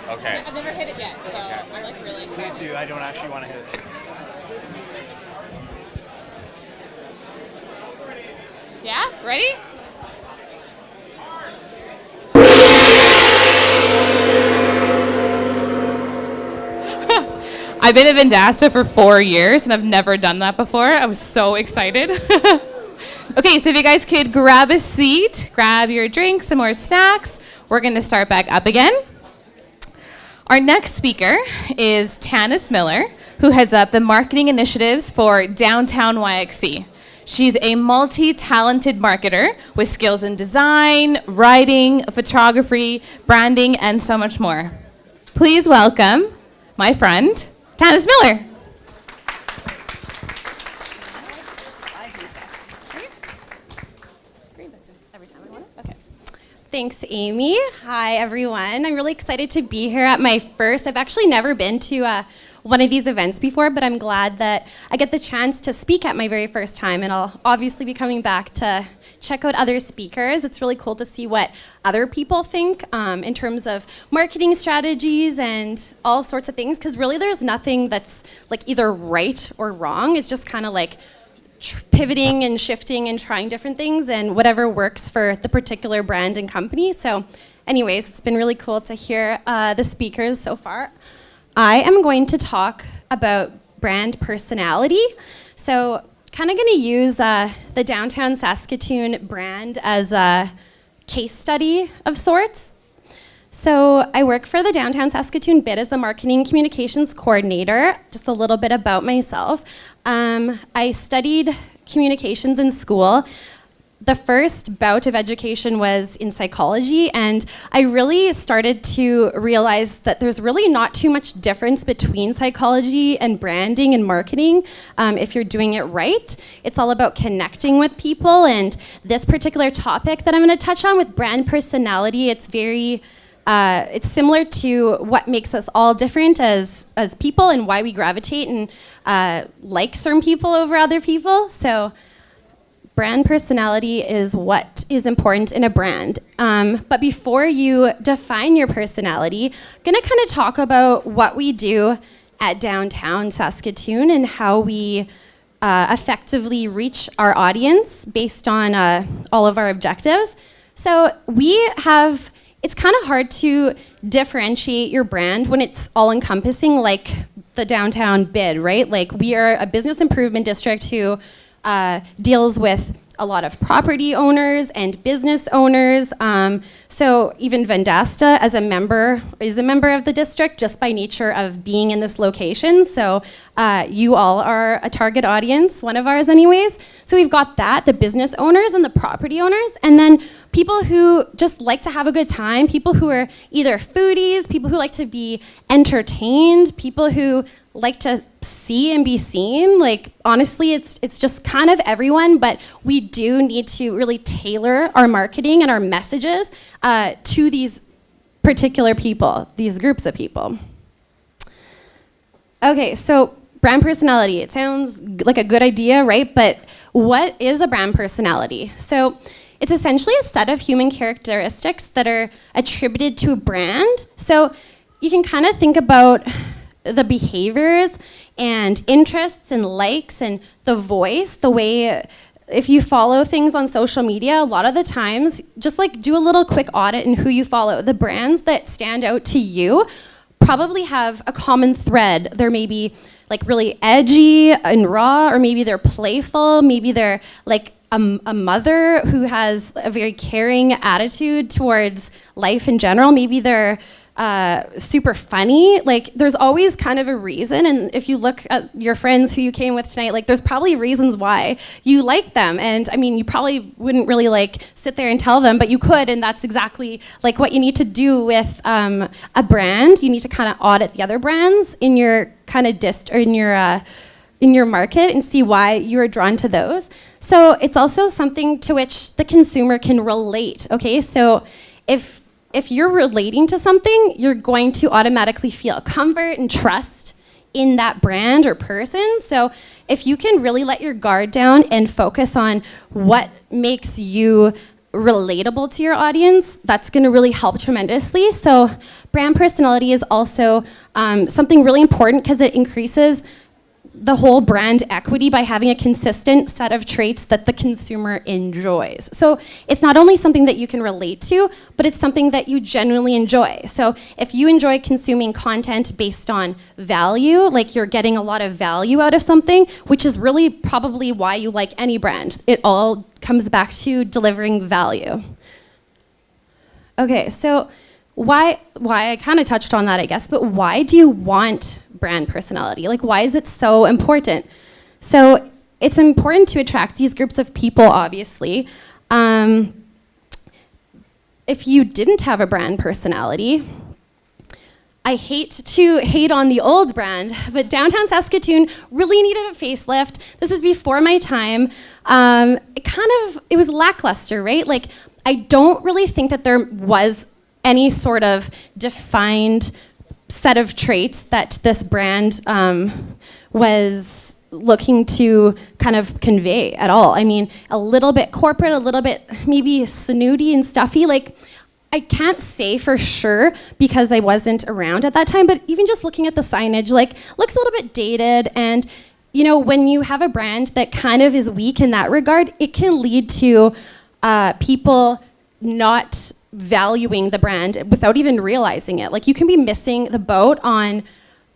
Okay. I've never hit it yet, so I'm like really excited. Please do. I don't actually want to hit it. Yeah? Ready? I've been at Vendasta for 4 years and I've never done that before. I was so excited. Okay, so if you guys could grab a seat, grab your drink, some more snacks. We're going to start back up again. Our next speaker is Tanis Miller, who heads up the marketing initiatives for Downtown YXC. She's a multi-talented marketer with skills in design, writing, photography, branding, and so much more. Please welcome my friend, Tanis Miller. Thanks, Amy. Hi, everyone. I'm really excited to be here at my first. I've actually never been to one of these events before, but I'm glad that I get the chance to speak at my very first time, and I'll obviously be coming back to check out other speakers. It's really cool to see what other people think in terms of marketing strategies and all sorts of things, because really there's nothing that's like either right or wrong. It's just kind of like pivoting and shifting and trying different things and whatever works for the particular brand and company. So anyways, it's been really cool to hear the speakers so far. I am going to talk about brand personality. So kind of going to use the Downtown Saskatoon brand as a case study of sorts. So I work for the Downtown Saskatoon BID as the Marketing Communications Coordinator. Just a little bit about myself. I studied communications in school. The first bout of education was in psychology, and I really started to realize that there's really not too much difference between psychology and branding and marketing if you're doing it right. It's all about connecting with people, and this particular topic that I'm going to touch on with brand personality, it's very it's similar to what makes us all different as people and why we gravitate and like certain people over other people. So brand personality is what is important in a brand. But before you define your personality, I'm going to kind of talk about what we do at Downtown Saskatoon and how we effectively reach our audience based on all of our objectives. So it's kind of hard to differentiate your brand when it's all encompassing like the downtown bid, right? Like, we are a business improvement district who deals with a lot of property owners and business owners. So even Vendasta as is a member of the district just by nature of being in this location. So you all are a target audience, one of ours anyways. So we've got that, the business owners and the property owners, and then people who just like to have a good time, people who are either foodies, people who like to be entertained, people who like to see and be seen. Like, honestly, it's just kind of everyone, but we do need to really tailor our marketing and our messages to these particular people, these groups of people. Okay, so brand personality. It sounds like a good idea, right? But what is a brand personality? So it's essentially a set of human characteristics that are attributed to a brand. So you can kind of think about the behaviors and interests and likes and the voice, the way, if you follow things on social media, a lot of the times, just like do a little quick audit in who you follow. The brands that stand out to you probably have a common thread. They're maybe like really edgy and raw, or maybe they're playful, maybe they're like a mother who has a very caring attitude towards life in general. Maybe they're super funny. Like, there's always kind of a reason, and if you look at your friends who you came with tonight, like, there's probably reasons why you like them. And I mean, you probably wouldn't really like sit there and tell them, but you could, and that's exactly like what you need to do with a brand. You need to kind of audit the other brands in your kind of or in your market and see why you are drawn to those. So it's also something to which the consumer can relate. Okay, so if you're relating to something, you're going to automatically feel comfort and trust in that brand or person. So if you can really let your guard down and focus on what makes you relatable to your audience, that's going to really help tremendously. So brand personality is also something really important because it increases the whole brand equity by having a consistent set of traits that the consumer enjoys. So it's not only something that you can relate to, but it's something that you genuinely enjoy. So if you enjoy consuming content based on value, like you're getting a lot of value out of something, which is really probably why you like any brand. It all comes back to delivering value. Okay, so why I kind of touched on that, I guess, but why do you want brand personality? Like, why is it so important? So it's important to attract these groups of people, obviously. If you didn't have a brand personality, I hate to hate on the old brand, but downtown Saskatoon really needed a facelift. This is before my time. It was lackluster, right? Like, I don't really think that there was any sort of defined set of traits that this brand was looking to kind of convey at all. I mean, a little bit corporate, a little bit maybe snooty and stuffy. Like, I can't say for sure because I wasn't around at that time, but even just looking at the signage, like, looks a little bit dated. And, you know, when you have a brand that kind of is weak in that regard, it can lead to people not valuing the brand without even realizing it. Like, you can be missing the boat on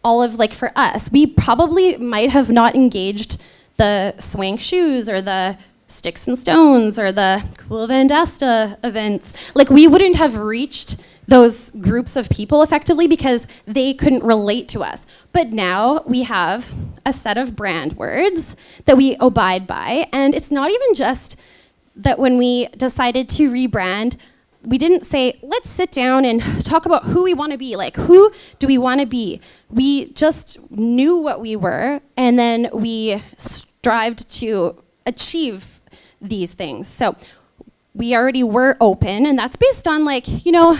all of, like, for us, we probably might have not engaged the Swank shoes or the Sticks and Stones or the Cool Vendasta events. Like, we wouldn't have reached those groups of people effectively because they couldn't relate to us. But now we have a set of brand words that we abide by, and it's not even just that when we decided to rebrand, we didn't say, let's sit down and talk about who we want to be. Like, who do we want to be? We just knew what we were, and then we strived to achieve these things. So we already were open, and that's based on, like, you know,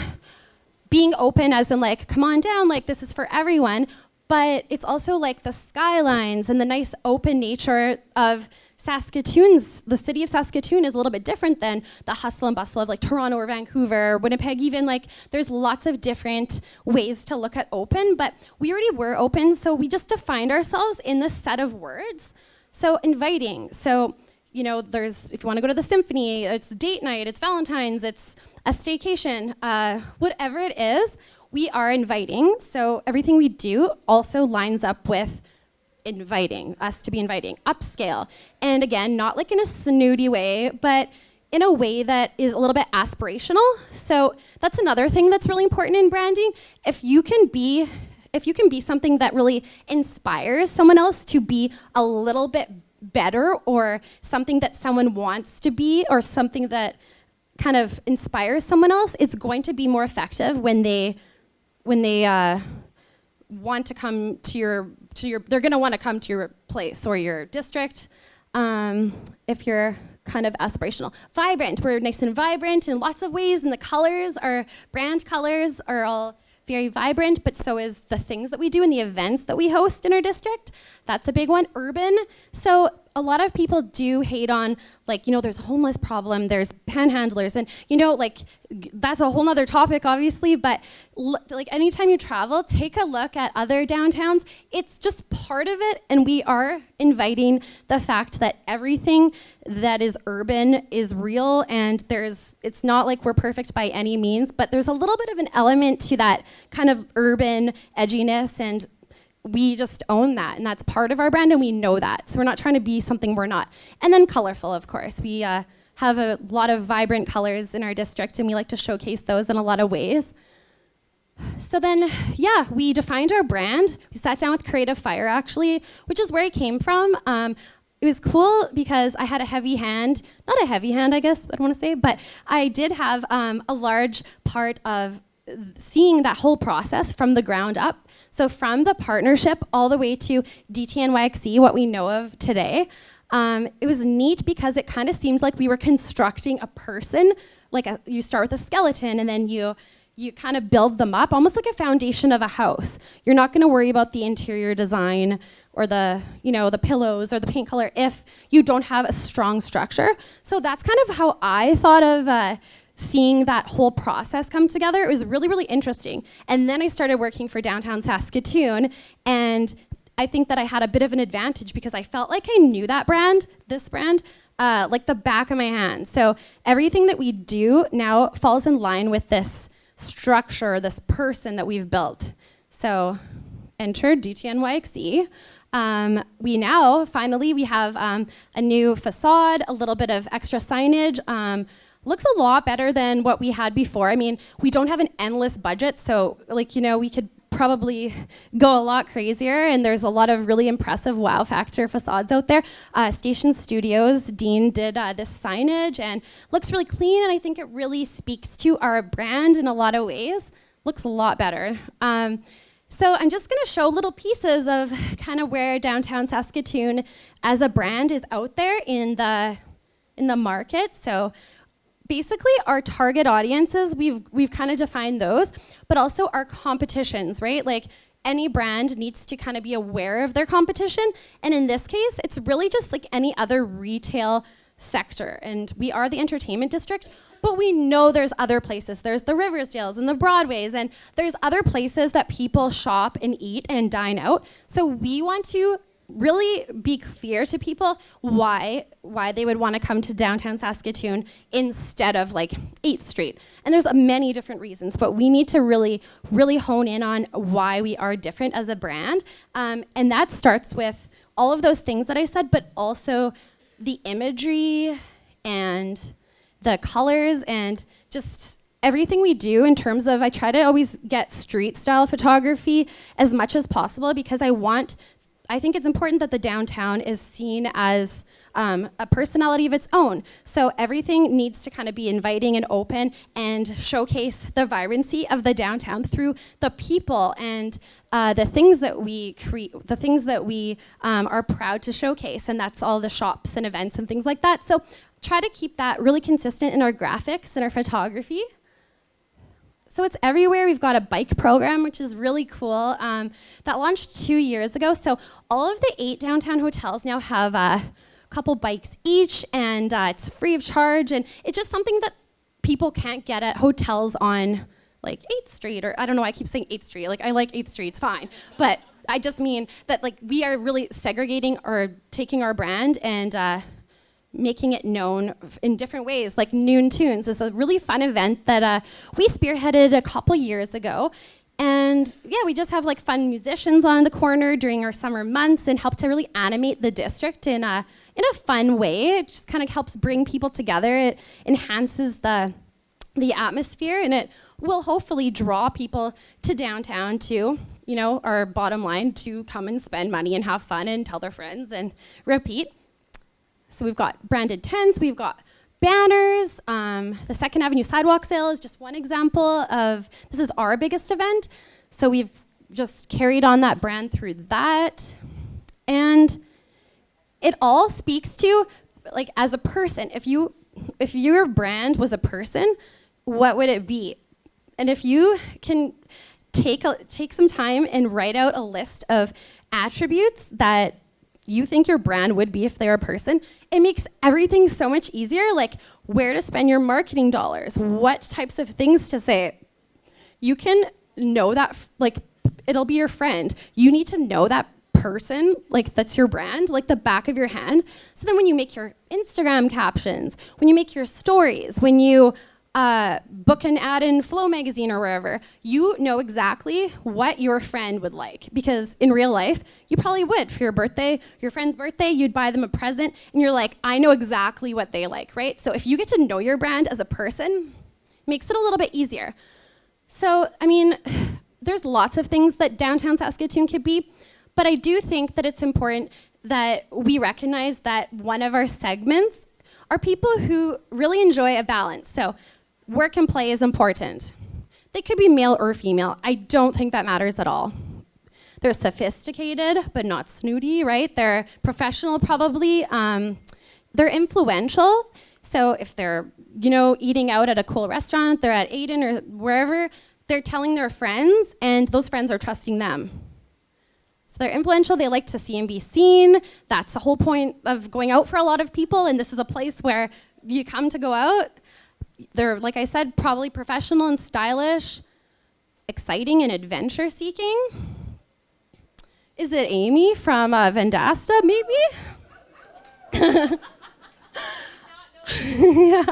being open as in, like, come on down, like, this is for everyone. But it's also like the skylines and the nice open nature of Saskatoon's, the city of Saskatoon is a little bit different than the hustle and bustle of, like, Toronto or Vancouver, or Winnipeg even. Like, there's lots of different ways to look at open, but we already were open, so we just defined ourselves in this set of words. So inviting, so, you know, there's, if you want to go to the symphony, it's date night, it's Valentine's, it's a staycation, whatever it is, we are inviting. So everything we do also lines up with inviting, us to be inviting, upscale. And again, not like in a snooty way, but in a way that is a little bit aspirational. So that's another thing that's really important in branding. If you can be something that really inspires someone else to be a little bit better, or something that someone wants to be, or something that kind of inspires someone else, it's going to be more effective when they want to come to your they're going to want to come to your place or your district. If you're kind of aspirational. Vibrant, we're nice and vibrant in lots of ways, and the colors, our brand colors are all very vibrant, but so is the things that we do and the events that we host in our district. That's a big one. Urban, so a lot of people do hate on, like, there's a homeless problem, there's panhandlers, and that's a whole nother topic, obviously, but like anytime you travel, take a look at other downtowns. It's just part of it, and we are inviting the fact that everything that is urban is real, and it's not like we're perfect by any means, but there's a little bit of an element to that kind of urban edginess, and we just own that, and that's part of our brand, and we know that. So we're not trying to be something we're not. And then colorful, of course. We have a lot of vibrant colors in our district, and we like to showcase those in a lot of ways. So then, we defined our brand. We sat down with Creative Fire, actually, which is where I came from. It was cool because I had a heavy hand, not a heavy hand, I guess, I don't want to say, but I did have a large part of seeing that whole process from the ground up. So from the partnership all the way to DTNYXE, what we know of today, it was neat because it kind of seemed like we were constructing a person. You start with a skeleton, and then you kind of build them up, almost like a foundation of a house. You're not going to worry about the interior design or the pillows or the paint color if you don't have a strong structure. So that's kind of how I thought of seeing that whole process come together. It was really, really interesting. And then I started working for Downtown Saskatoon, and I think that I had a bit of an advantage because I felt like I knew this brand, like the back of my hand. So everything that we do now falls in line with this structure, this person that we've built. So enter DTNYXE. We now, finally, we have a new facade, a little bit of extra signage, looks a lot better than what we had before. I mean, we don't have an endless budget, so we could probably go a lot crazier, and there's a lot of really impressive wow factor facades out there. Station Studios, Dean did this signage, and looks really clean, and I think it really speaks to our brand in a lot of ways. Looks a lot better. So I'm just going to show little pieces of kind of where Downtown Saskatoon as a brand is out there in the market. So basically our target audiences, we've kind of defined those, but also our competitions, right? Like any brand needs to kind of be aware of their competition. And in this case, it's really just like any other retail sector. And we are the entertainment district, but we know there's other places. There's the Riversdales and the Broadways, and there's other places that people shop and eat and dine out. So we want to really be clear to people why they would want to come to downtown Saskatoon instead of like 8th Street. And there's many different reasons, but we need to really, really hone in on why we are different as a brand. And that starts with all of those things that I said, but also the imagery and the colors and just everything we do in terms of, I try to always get street style photography as much as possible because I think it's important that the downtown is seen as a personality of its own. So everything needs to kind of be inviting and open and showcase the vibrancy of the downtown through the people and the things that we create, the things that we are proud to showcase, and that's all the shops and events and things like that. So try to keep that really consistent in our graphics and our photography. So it's everywhere. We've got a bike program, which is really cool. That launched 2 years ago. So all of the 8 downtown hotels now have a couple bikes each, and it's free of charge. And it's just something that people can't get at hotels on like 8th Street, or I don't know why I keep saying 8th Street. Like I like 8th Street, it's fine. But I just mean that like we are really segregating or taking our brand and making it known in different ways, like Noon Tunes is a really fun event that we spearheaded a couple years ago. And yeah, we just have like fun musicians on the corner during our summer months and help to really animate the district in a fun way. It just kind of helps bring people together. It enhances the atmosphere, and it will hopefully draw people to downtown to, our bottom line, to come and spend money and have fun and tell their friends and repeat. So we've got branded tents, we've got banners. The Second Avenue Sidewalk Sale is just one example of, this is our biggest event. So we've just carried on that brand through that. And it all speaks to, like, as a person, if your brand was a person, what would it be? And if you can take some time and write out a list of attributes that you think your brand would be if they're a person, it makes everything so much easier, like where to spend your marketing dollars, what types of things to say. You can know that, like, it'll be your friend. You need to know that person, like, that's your brand, like the back of your hand. So then when you make your Instagram captions, when you make your stories, when you book an ad in Flow magazine or wherever, you know exactly what your friend would like. Because in real life, you probably would. For your birthday, your friend's birthday, you'd buy them a present, and you're like, I know exactly what they like, right? So if you get to know your brand as a person, it makes it a little bit easier. So, I mean, there's lots of things that downtown Saskatoon could be, but I do think that it's important that we recognize that one of our segments are people who really enjoy a balance. So work and play is important. They could be male or female. I don't think that matters at all. They're sophisticated, but not snooty, right? They're professional, probably. They're influential. So if they're, eating out at a cool restaurant, they're at Aiden or wherever, they're telling their friends, and those friends are trusting them. So they're influential, they like to see and be seen. That's the whole point of going out for a lot of people, and this is a place where you come to go out. They're, like I said, probably professional and stylish, exciting and adventure seeking. Is it Amy from Vendasta, maybe? Yeah.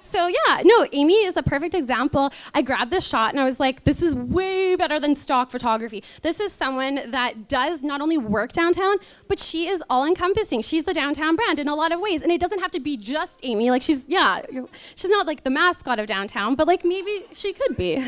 So yeah, no, Amy is a perfect example. I grabbed this shot and I was like, this is way better than stock photography. This is someone that does not only work downtown, but she is all encompassing. She's the downtown brand in a lot of ways. And it doesn't have to be just Amy. Like she's not like the mascot of downtown, but like maybe she could be.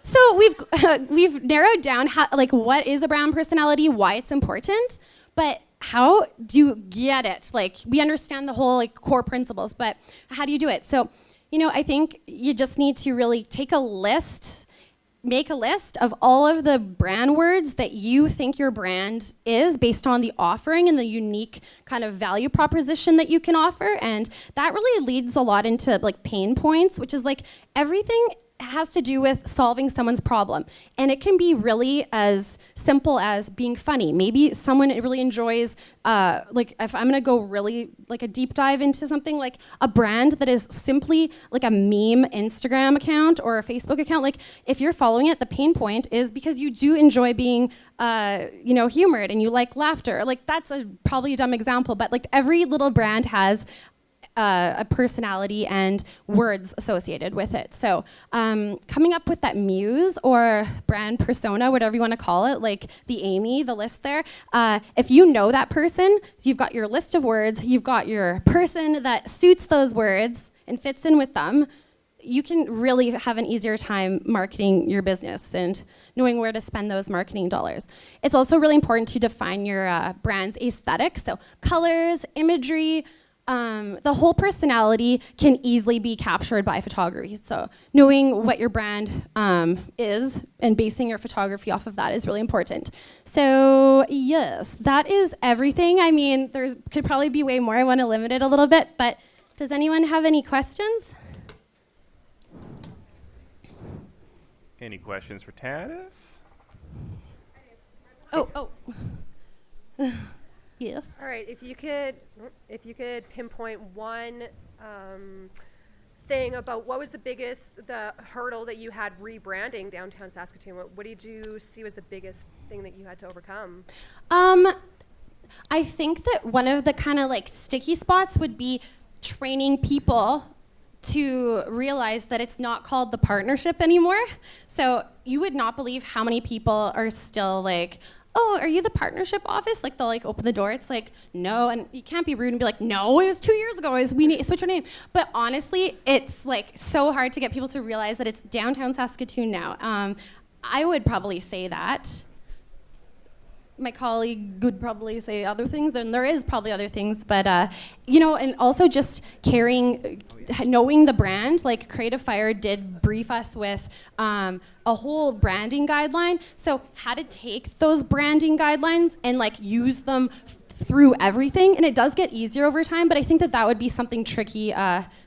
So we've narrowed down what is a brand personality, why it's important, but how do you get it? Like, we understand the whole core principles, but how do you do it? So, I think you just need to really make a list of all of the brand words that you think your brand is based on the offering and the unique kind of value proposition that you can offer. And that really leads a lot into pain points, which is everything has to do with solving someone's problem. And it can be really as simple as being funny. Maybe someone really enjoys, if I'm gonna go really a deep dive into something like a brand that is simply like a meme Instagram account or a Facebook account, if you're following it, the pain point is because you do enjoy being, humored and you like laughter. That's probably a dumb example, but every little brand has a personality and words associated with it. So coming up with that muse or brand persona, whatever you want to call it, like the Amy, the list there, if you know that person, you've got your list of words, you've got your person that suits those words and fits in with them, you can really have an easier time marketing your business and knowing where to spend those marketing dollars. It's also really important to define your brand's aesthetic, so colors, imagery, the whole personality can easily be captured by photography. So knowing what your brand is and basing your photography off of that is really important. So yes, that is everything. I mean, there could probably be way more. I want to limit it a little bit, but does anyone have any questions? Any questions for Tanis? Oh. Yes. All right. If you could pinpoint one thing about what was the hurdle that you had rebranding downtown Saskatoon. What did you see was the biggest thing that you had to overcome? I think that one of the kind of sticky spots would be training people to realize that it's not called the partnership anymore. So you would not believe how many people are still like, oh, are you the partnership office? Like they'll like open the door. It's like, no, and you can't be rude and be like, no, it was 2 years ago. We need to switch our name. But honestly, it's like so hard to get people to realize that it's downtown Saskatoon now. I would probably say that. My colleague would probably say other things, and there is probably other things, but and also just knowing the brand. Like Creative Fire did brief us with a whole branding guideline, so how to take those branding guidelines and like use them through everything, and it does get easier over time, but I think that would be something tricky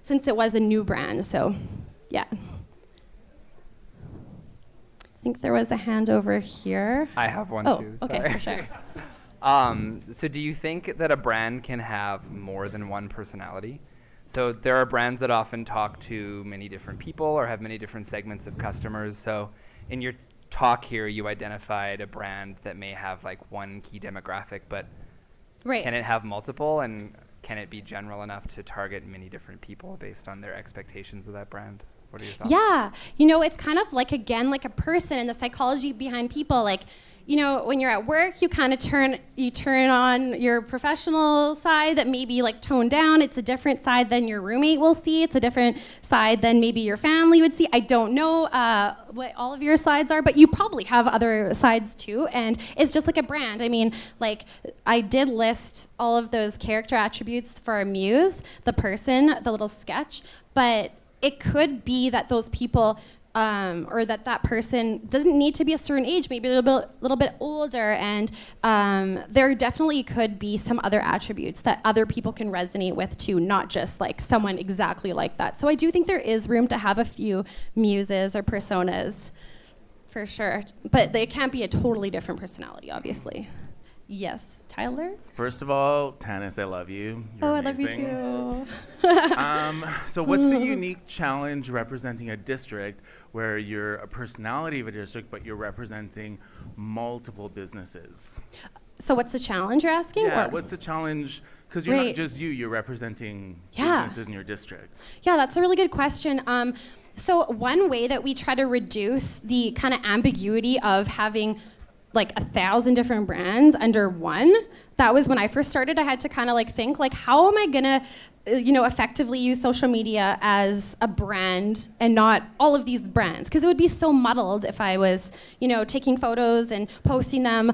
since it was a new brand, so yeah. I think there was a hand over here. I have one too. Okay, sorry. for sure. So do you think that a brand can have more than one personality? So there are brands that often talk to many different people or have many different segments of customers. So in your talk here, you identified a brand that may have like one key demographic, but Right. can it have multiple, and can it be general enough to target many different people based on their expectations of that brand? What are your thoughts? Yeah, it's kind of like, again, like a person and the psychology behind people. Like, when you're at work, you kind of turn on your professional side that maybe like toned down. It's a different side than your roommate will see. It's a different side than maybe your family would see. I don't know what all of your sides are, but you probably have other sides too. And it's just like a brand. I mean, like I did list all of those character attributes for a muse, the person, the little sketch, but it could be that those people or that person doesn't need to be a certain age, maybe a little bit older, and there definitely could be some other attributes that other people can resonate with too, not just like someone exactly like that. So I do think there is room to have a few muses or personas, for sure, but they can't be a totally different personality, obviously. Yes, Tyler? First of all, Tanis, I love you. You're I love you amazing. too. So what's the unique challenge representing a district where you're a personality of a district, but you're representing multiple businesses? So what's the challenge you're asking? Yeah, or? what's the challenge? Because you're Right. not just you're representing Yeah. businesses in your district. Yeah, that's a really good question. So one way that we try to reduce the kind of ambiguity of having like 1,000 different brands under one, that was when I first started. I had to kind of like think like, how am I gonna effectively use social media as a brand and not all of these brands? Because it would be so muddled if I was, taking photos and posting them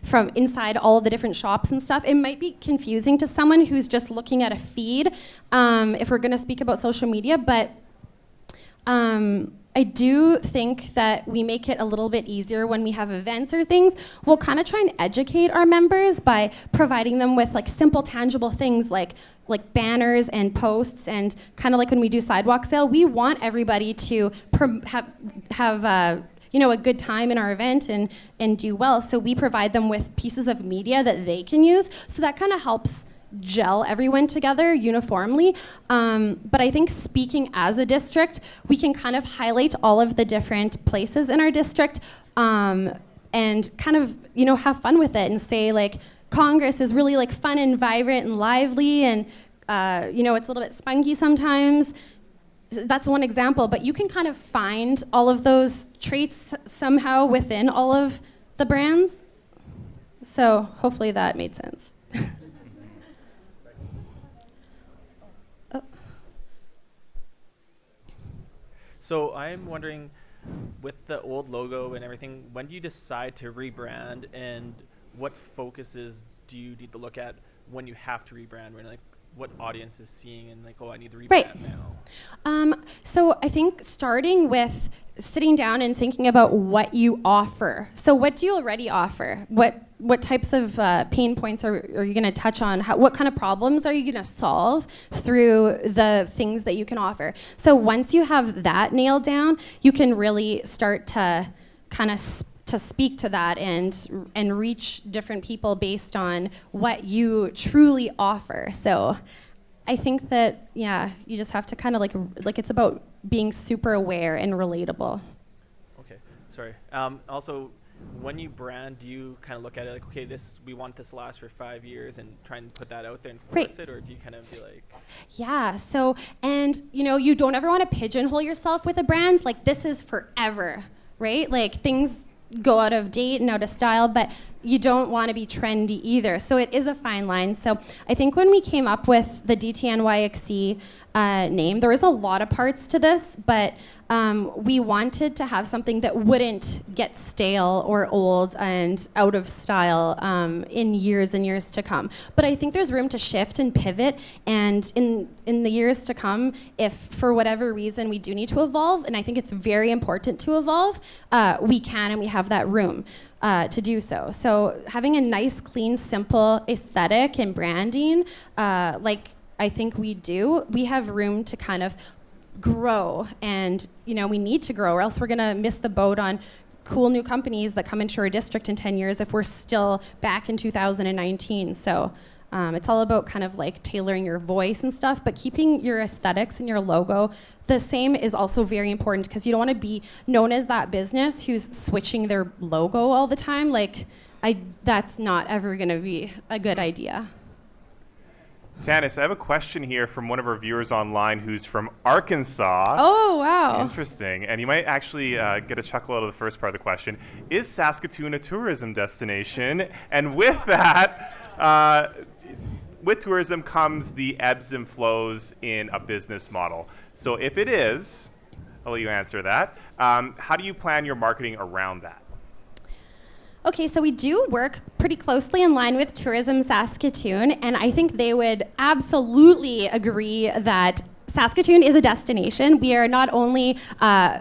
from inside all the different shops and stuff. It might be confusing to someone who's just looking at a feed if we're gonna speak about social media, but I do think that we make it a little bit easier when we have events or things. We'll kind of try and educate our members by providing them with like simple, tangible things like banners and posts, and kind of like when we do sidewalk sale, we want everybody to have a good time in our event and do well. So we provide them with pieces of media that they can use. So that kind of helps gel everyone together uniformly. But I think speaking as a district, we can kind of highlight all of the different places in our district and kind of, have fun with it and say like, Congress is really like fun and vibrant and lively, and it's a little bit spunky sometimes. That's one example, but you can kind of find all of those traits somehow within all of the brands. So hopefully that made sense. So I'm wondering, with the old logo and everything, when do you decide to rebrand, and what focuses do you need to look at when you have to rebrand? When like what audience is seeing and like, oh, I need to rebrand Right. now? So I think starting with sitting down and thinking about what you offer. So what do you already offer? What types of pain points are you going to touch on? What kind of problems are you going to solve through the things that you can offer? So once you have that nailed down, you can really start to kind of to speak to that and reach different people based on what you truly offer. So I think that, yeah, you just have to kind of like it's about being super aware and relatable. Okay, sorry. Also, when you brand, do you kind of look at it like, okay, we want this to last for 5 years and try and put that out there and force Right. it, or do you kind of be like, Yeah, so, and you don't ever want to pigeonhole yourself with a brand, like this is forever, right? Like things go out of date and out of style, but you don't want to be trendy either. So it is a fine line. So I think when we came up with the DTNYXC name, there was a lot of parts to this, but we wanted to have something that wouldn't get stale or old and out of style in years and years to come. But I think there's room to shift and pivot, and in the years to come, if for whatever reason we do need to evolve, and I think it's very important to evolve, we can and we have that room to do so. So having a nice, clean, simple aesthetic and branding, like I think we do, we have room to kind of grow, and we need to grow, or else we're gonna miss the boat on cool new companies that come into our district in 10 years if we're still back in 2019. So it's all about kind of like tailoring your voice and stuff, but keeping your aesthetics and your logo the same is also very important, because you don't want to be known as that business who's switching their logo all the time. Like, that's not ever going to be a good idea. Tanis, I have a question here from one of our viewers online who's from Arkansas. Oh, wow. Interesting. And you might actually get a chuckle out of the first part of the question. Is Saskatoon a tourism destination? And with that, with tourism comes the ebbs and flows in a business model. So if it is, I'll let you answer that. How do you plan your marketing around that? Okay, so we do work pretty closely in line with Tourism Saskatoon, and I think they would absolutely agree that Saskatoon is a destination. We are not only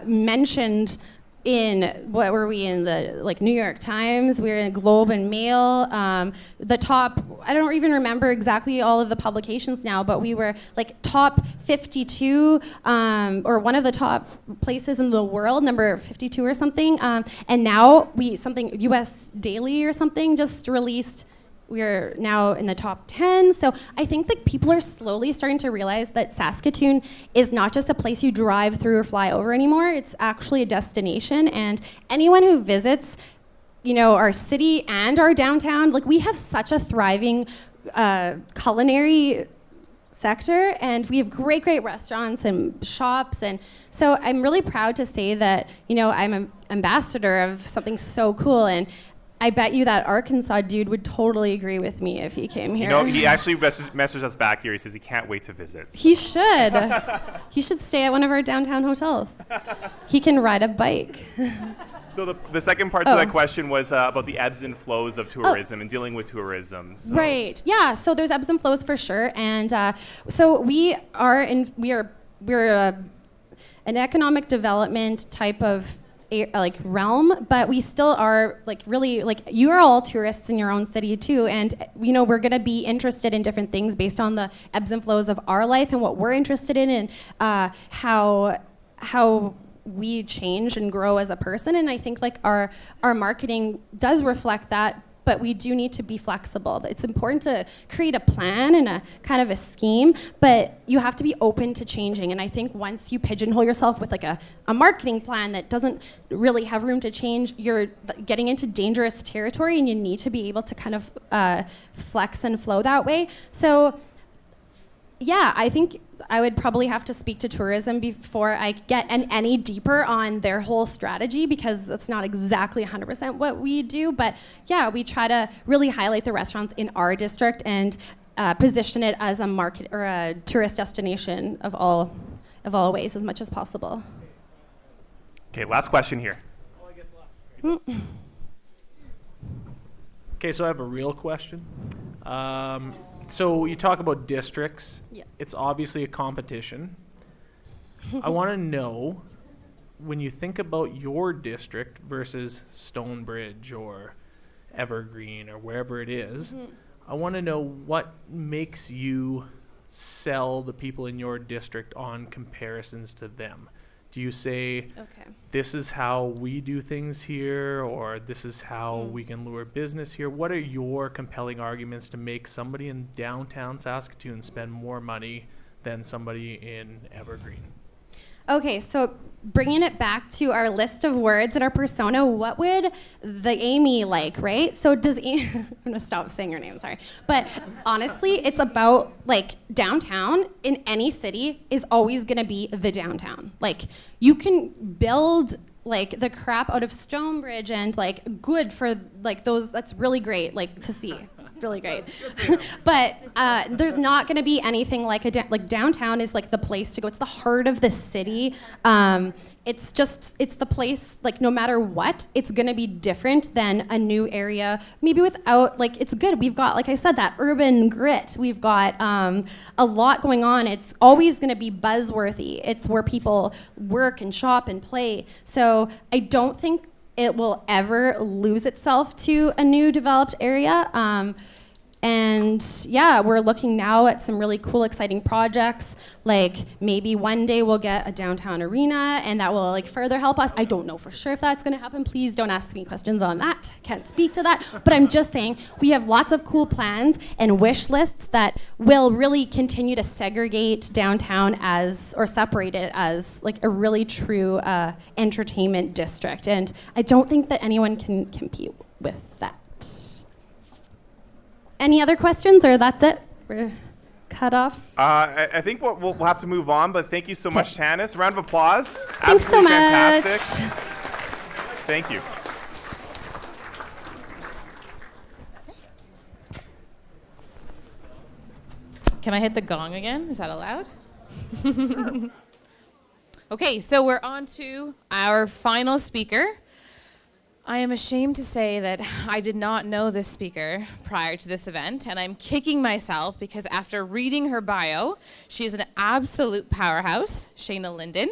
mentioned in, what were we in, the New York Times, we were in Globe and Mail, the top, I don't even remember exactly all of the publications now, but we were top 52, or one of the top places in the world, number 52 or something, and now something, US Daily or something just released, we're now in the top 10. So I think that people are slowly starting to realize that Saskatoon is not just a place you drive through or fly over anymore. It's actually a destination. And anyone who visits, our city and our downtown, we have such a thriving culinary sector, and we have great restaurants and shops. And so I'm really proud to say that, I'm an ambassador of something so cool. And I bet you that Arkansas dude would totally agree with me if he came here. He actually messaged us back here. He says he can't wait to visit. He should. He should stay at one of our downtown hotels. He can ride a bike. So the second part to that question was about the ebbs and flows of tourism and dealing with tourism. So. Right. Yeah. So there's ebbs and flows for sure, and so we're an economic development type of realm, but we still are really you are all tourists in your own city too, and we're going to be interested in different things based on the ebbs and flows of our life and what we're interested in, and how we change and grow as a person. And I think our marketing does reflect that, but we do need to be flexible. It's important to create a plan and a kind of a scheme, but you have to be open to changing. And I think once you pigeonhole yourself with a marketing plan that doesn't really have room to change, you're getting into dangerous territory, and you need to be able to kind of flex and flow that way. So yeah, I think I would probably have to speak to tourism before I get any deeper on their whole strategy, because that's not exactly 100% what we do. But yeah, we try to really highlight the restaurants in our district and position it as a market or a tourist destination of all ways as much as possible. Okay, last question here. Okay, so I have a real question. So you talk about districts. Yeah. It's obviously a competition. I want to know, when you think about your district versus Stonebridge or Evergreen or wherever it is, I want to know what makes you sell the people in your district on comparisons to them. Do you say, this is how we do things here, or this is how we can lure business here? What are your compelling arguments to make somebody in downtown Saskatoon spend more money than somebody in Evergreen? Okay, so bringing it back to our list of words and our persona, what would the Amy like, right? So does I'm gonna stop saying your name, sorry. But honestly, it's about like downtown in any city is always gonna be the downtown. Like you can build like the crap out of Stonebridge and like good for like those, that's really great like to see. Really great. But there's not going to be anything like like downtown is like the place to go. It's the heart of the city. It's the place, like no matter what, it's going to be different than a new area. Maybe without, like it's good. We've got, like I said, that urban grit. We've got a lot going on. It's always going to be buzzworthy. It's where people work and shop and play. So I don't think it will ever lose itself to a new developed area. And yeah, we're looking now at some really cool, exciting projects. Like maybe one day we'll get a downtown arena and that will like further help us. I don't know for sure if that's gonna happen. Please don't ask me questions on that. Can't speak to that. But I'm just saying we have lots of cool plans and wish lists that will really continue to segregate downtown as, or separate it as like a really true entertainment district. And I don't think that anyone can compete with that. Any other questions, or that's it? We're cut off. I think we'll have to move on, but thank you so much, Tanis. A round of applause. Thanks so much. Fantastic. Thank you. Can I hit the gong again? Is that allowed? Okay, so we're on to our final speaker. I am ashamed to say that I did not know this speaker prior to this event, and I'm kicking myself because after reading her bio, she is an absolute powerhouse, Shayna Linden.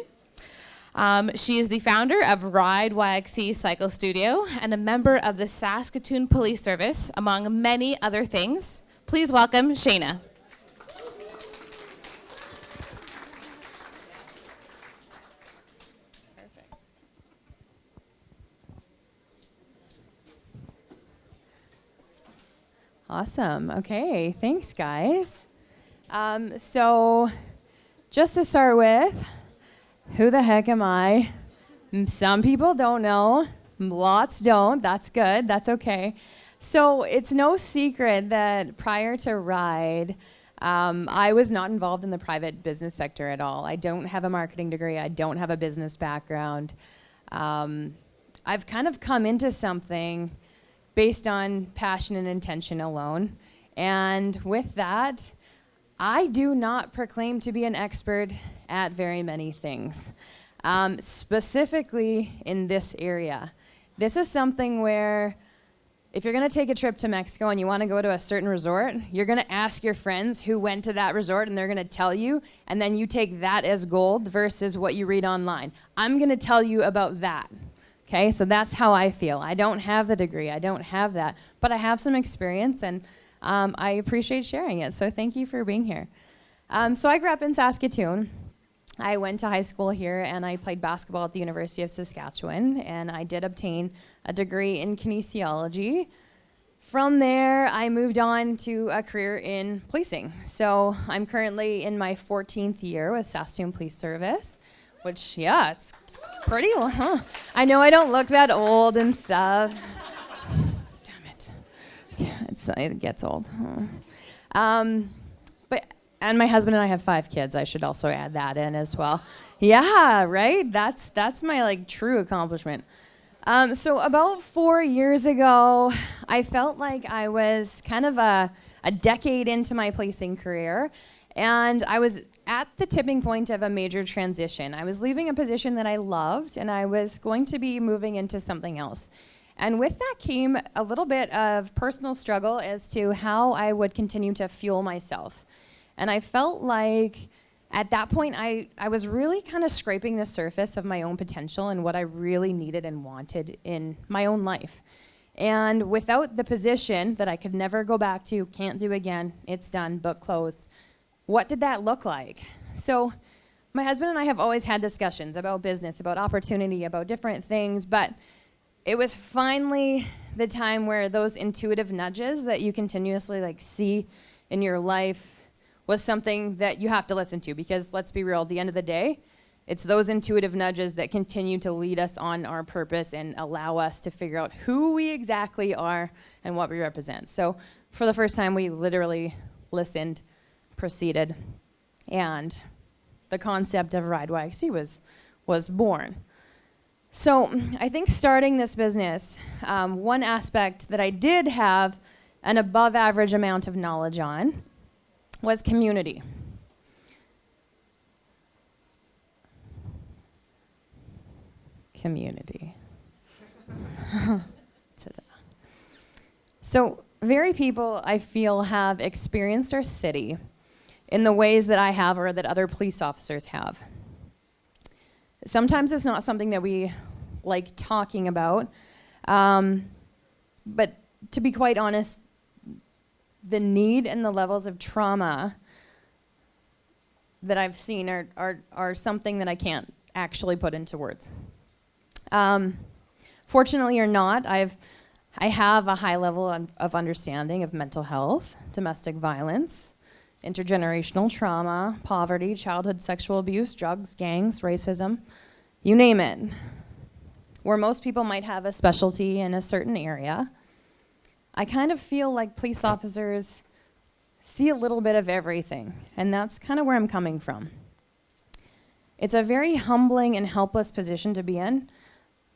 She is the founder of Ride YXC Cycle Studio and a member of the Saskatoon Police Service, among many other things. Please welcome Shayna. Awesome. Okay. Thanks, guys. So just to start with, who the heck am I? Some people don't know. Lots don't. That's good. That's okay. So it's no secret that prior to Ride, I was not involved in the private business sector at all. I don't have a marketing degree. I don't have a business background. I've kind of come into something based on passion and intention alone. And with that, I do not proclaim to be an expert at very many things, specifically in this area. This is something where if you're gonna take a trip to Mexico and you wanna go to a certain resort, you're gonna ask your friends who went to that resort and they're gonna tell you, and then you take that as gold versus what you read online. I'm gonna tell you about that. Okay, so that's how I feel. I don't have the degree, I don't have that, but I have some experience and I appreciate sharing it, so thank you for being here. So I grew up in Saskatoon. I went to high school here and I played basketball at the University of Saskatchewan, and I did obtain a degree in kinesiology. From there, I moved on to a career in policing. So I'm currently in my 14th year with Saskatoon Police Service, which, yeah, it's pretty long, huh? I know I don't look that old and stuff. Damn it. Yeah, it gets old. And my husband and I have 5 kids. I should also add that in as well. Yeah, right? That's my like true accomplishment. So about 4 years ago, I felt like I was kind of a decade into my policing career, and I was at the tipping point of a major transition. I was leaving a position that I loved, and I was going to be moving into something else. And with that came a little bit of personal struggle as to how I would continue to fuel myself. And I felt like at that point, I was really kind of scraping the surface of my own potential and what I really needed and wanted in my own life. And without the position that I could never go back to, can't do again, it's done, book closed, what did that look like? So my husband and I have always had discussions about business, about opportunity, about different things, but it was finally the time where those intuitive nudges that you continuously like see in your life was something that you have to listen to, because let's be real, at the end of the day, It's those intuitive nudges that continue to lead us on our purpose and allow us to figure out who we exactly are and what we represent. So for the first time, we literally listened, proceeded, and the concept of Ride YXC was born. So I think starting this business, one aspect that I did have an above average amount of knowledge on was community. Community. Ta-da. So very people, I feel, have experienced our city in the ways that I have or that other police officers have. Sometimes it's not something that we like talking about, but to be quite honest, the need and the levels of trauma that I've seen are something that I can't actually put into words. Fortunately or not, I have a high level of understanding of mental health, domestic violence, intergenerational trauma, poverty, childhood sexual abuse, drugs, gangs, racism, you name it. Where most people might have a specialty in a certain area, I kind of feel like police officers see a little bit of everything, and that's kind of where I'm coming from. It's a very humbling and helpless position to be in,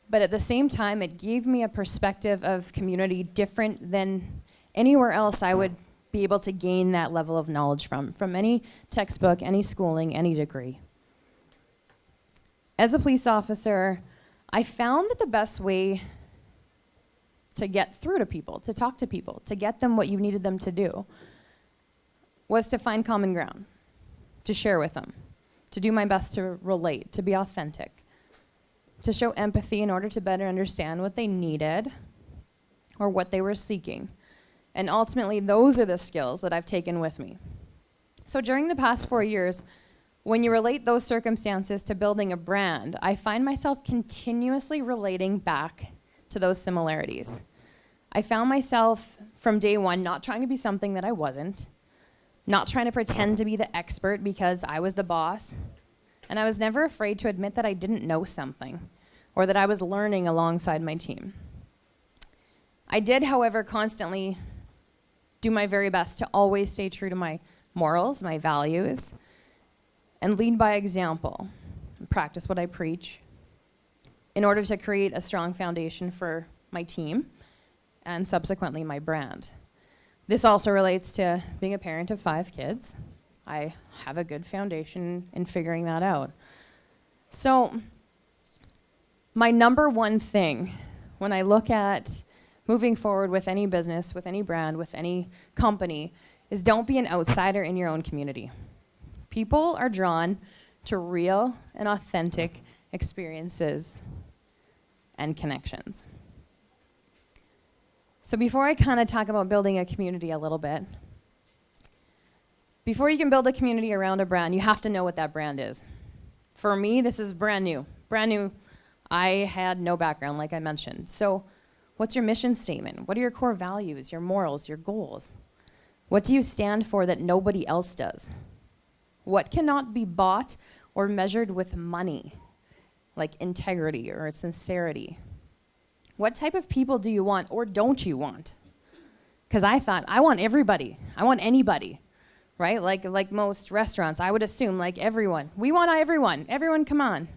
but at the same time, it gave me a perspective of community different than anywhere else I would be able to gain that level of knowledge from any textbook, any schooling, any degree. As a police officer, I found that the best way to get through to people, to talk to people, to get them what you needed them to do, was to find common ground, to share with them, to do my best to relate, to be authentic, to show empathy in order to better understand what they needed or what they were seeking. And ultimately, those are the skills that I've taken with me. So during the past 4 years, when you relate those circumstances to building a brand, I find myself continuously relating back to those similarities. I found myself from day one not trying to be something that I wasn't, not trying to pretend to be the expert because I was the boss, and I was never afraid to admit that I didn't know something or that I was learning alongside my team. I did, however, constantly do my very best to always stay true to my morals, my values, and lead by example, and practice what I preach in order to create a strong foundation for my team and subsequently my brand. This also relates to being a parent of 5 kids. I have a good foundation in figuring that out. So my number one thing when I look at moving forward with any business, with any brand, with any company, is don't be an outsider in your own community. People are drawn to real and authentic experiences and connections. So before I kind of talk about building a community a little bit, before you can build a community around a brand, you have to know what that brand is. For me, this is brand new. Brand new. I had no background, like I mentioned. So what's your mission statement? What are your core values, your morals, your goals? What do you stand for that nobody else does? What cannot be bought or measured with money, like integrity or sincerity? What type of people do you want or don't you want? Because I thought, I want everybody. I want anybody, right? Like most restaurants, I would assume, like everyone. We want everyone. Everyone, come on.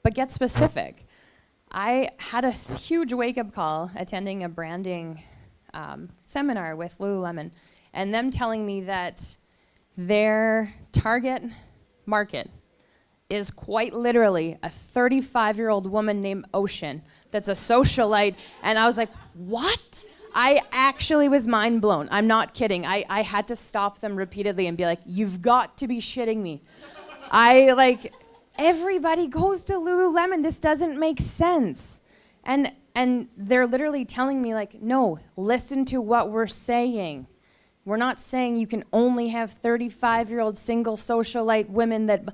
But get specific. I had a huge wake-up call attending a branding seminar with Lululemon, and them telling me that their target market is quite literally a 35-year-old woman named Ocean that's a socialite. And I was like, what? I actually was mind blown. I'm not kidding. I had to stop them repeatedly and be like, you've got to be shitting me. Everybody goes to Lululemon. This doesn't make sense. And they're literally telling me, like, no, listen to what we're saying. We're not saying you can only have 35-year-old single socialite women that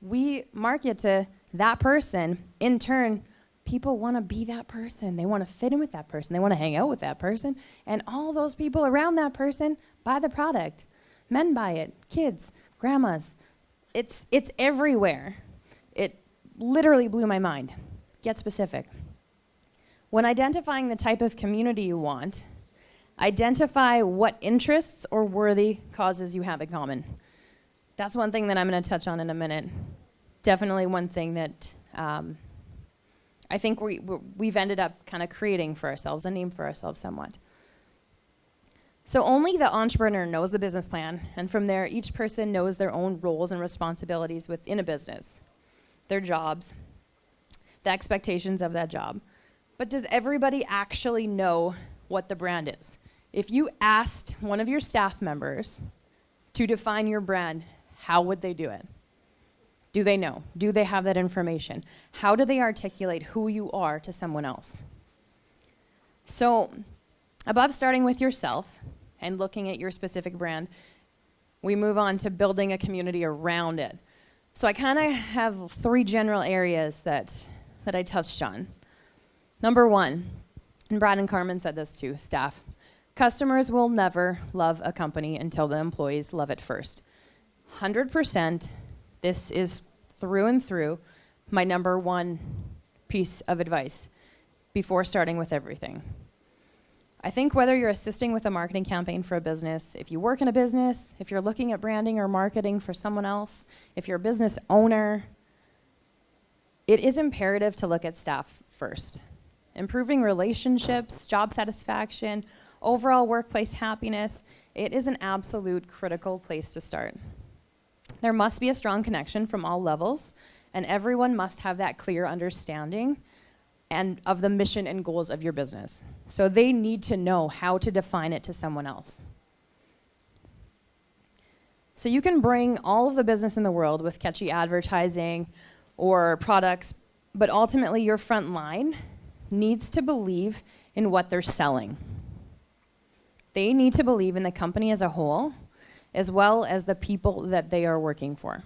we market to that person. In turn, people want to be that person. They want to fit in with that person. They want to hang out with that person. And all those people around that person buy the product. Men buy it, kids, grandmas. It's everywhere. It literally blew my mind. Get specific. When identifying the type of community you want, identify what interests or worthy causes you have in common. That's one thing that I'm going to touch on in a minute. Definitely one thing that I think we've ended up kind of creating for ourselves, a name for ourselves somewhat. So only the entrepreneur knows the business plan, and from there, each person knows their own roles and responsibilities within a business, their jobs, the expectations of that job. But does everybody actually know what the brand is? If you asked one of your staff members to define your brand, how would they do it? Do they know? Do they have that information? How do they articulate who you are to someone else? So, above starting with yourself and looking at your specific brand, we move on to building a community around it. So I kind of have 3 general areas that I touched on. Number 1, and Brad and Carmen said this too, staff. Customers will never love a company until the employees love it first. 100%, this is through and through my number 1 piece of advice before starting with everything. I think whether you're assisting with a marketing campaign for a business, if you work in a business, if you're looking at branding or marketing for someone else, if you're a business owner, it is imperative to look at staff first. Improving relationships, job satisfaction, overall workplace happiness, it is an absolute critical place to start. There must be a strong connection from all levels, and everyone must have that clear understanding and of the mission and goals of your business. So they need to know how to define it to someone else. So you can bring all of the business in the world with catchy advertising or products, but ultimately your front line needs to believe in what they're selling. They need to believe in the company as a whole, as well as the people that they are working for.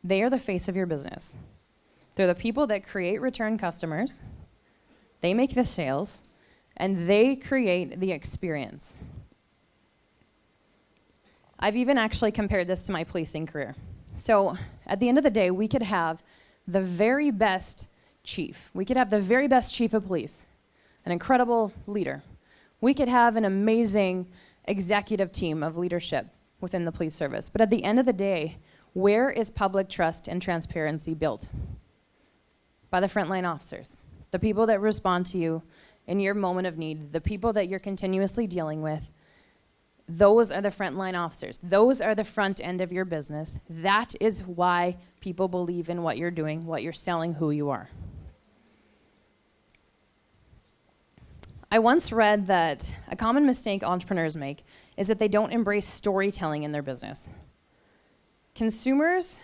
They are the face of your business. They're the people that create return customers, they make the sales, and they create the experience. I've even actually compared this to my policing career. So at the end of the day, we could have the very best chief. We could have the very best chief of police, an incredible leader. We could have an amazing executive team of leadership within the police service. But at the end of the day, where is public trust and transparency built? By the frontline officers, the people that respond to you in your moment of need, the people that you're continuously dealing with. Those are the frontline officers. Those are the front end of your business. That is why people believe in what you're doing, what you're selling, who you are. I once read that a common mistake entrepreneurs make is that they don't embrace storytelling in their business. Consumers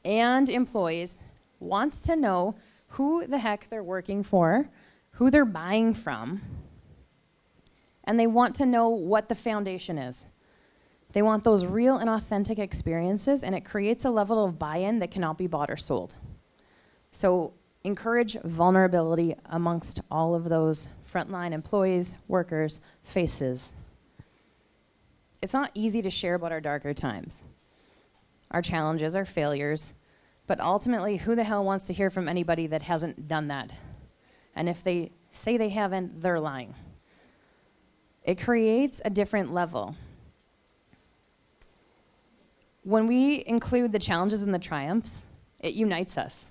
and employees want to know who the heck they're working for, who they're buying from, and they want to know what the foundation is. They want those real and authentic experiences, and it creates a level of buy-in that cannot be bought or sold. So encourage vulnerability amongst all of those frontline employees, workers, faces. It's not easy to share about our darker times, our challenges, our failures, but ultimately, who the hell wants to hear from anybody that hasn't done that? And if they say they haven't, they're lying. It creates a different level. When we include the challenges and the triumphs, it unites us.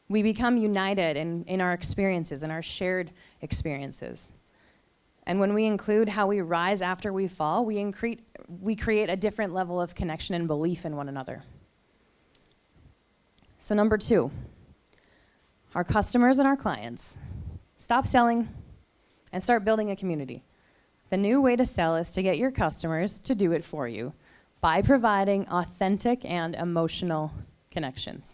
We become united in our experiences, in our shared experiences. And when we include how we rise after we fall, we create a different level of connection and belief in one another. So number 2, our customers and our clients. Stop selling and start building a community. The new way to sell is to get your customers to do it for you by providing authentic and emotional connections.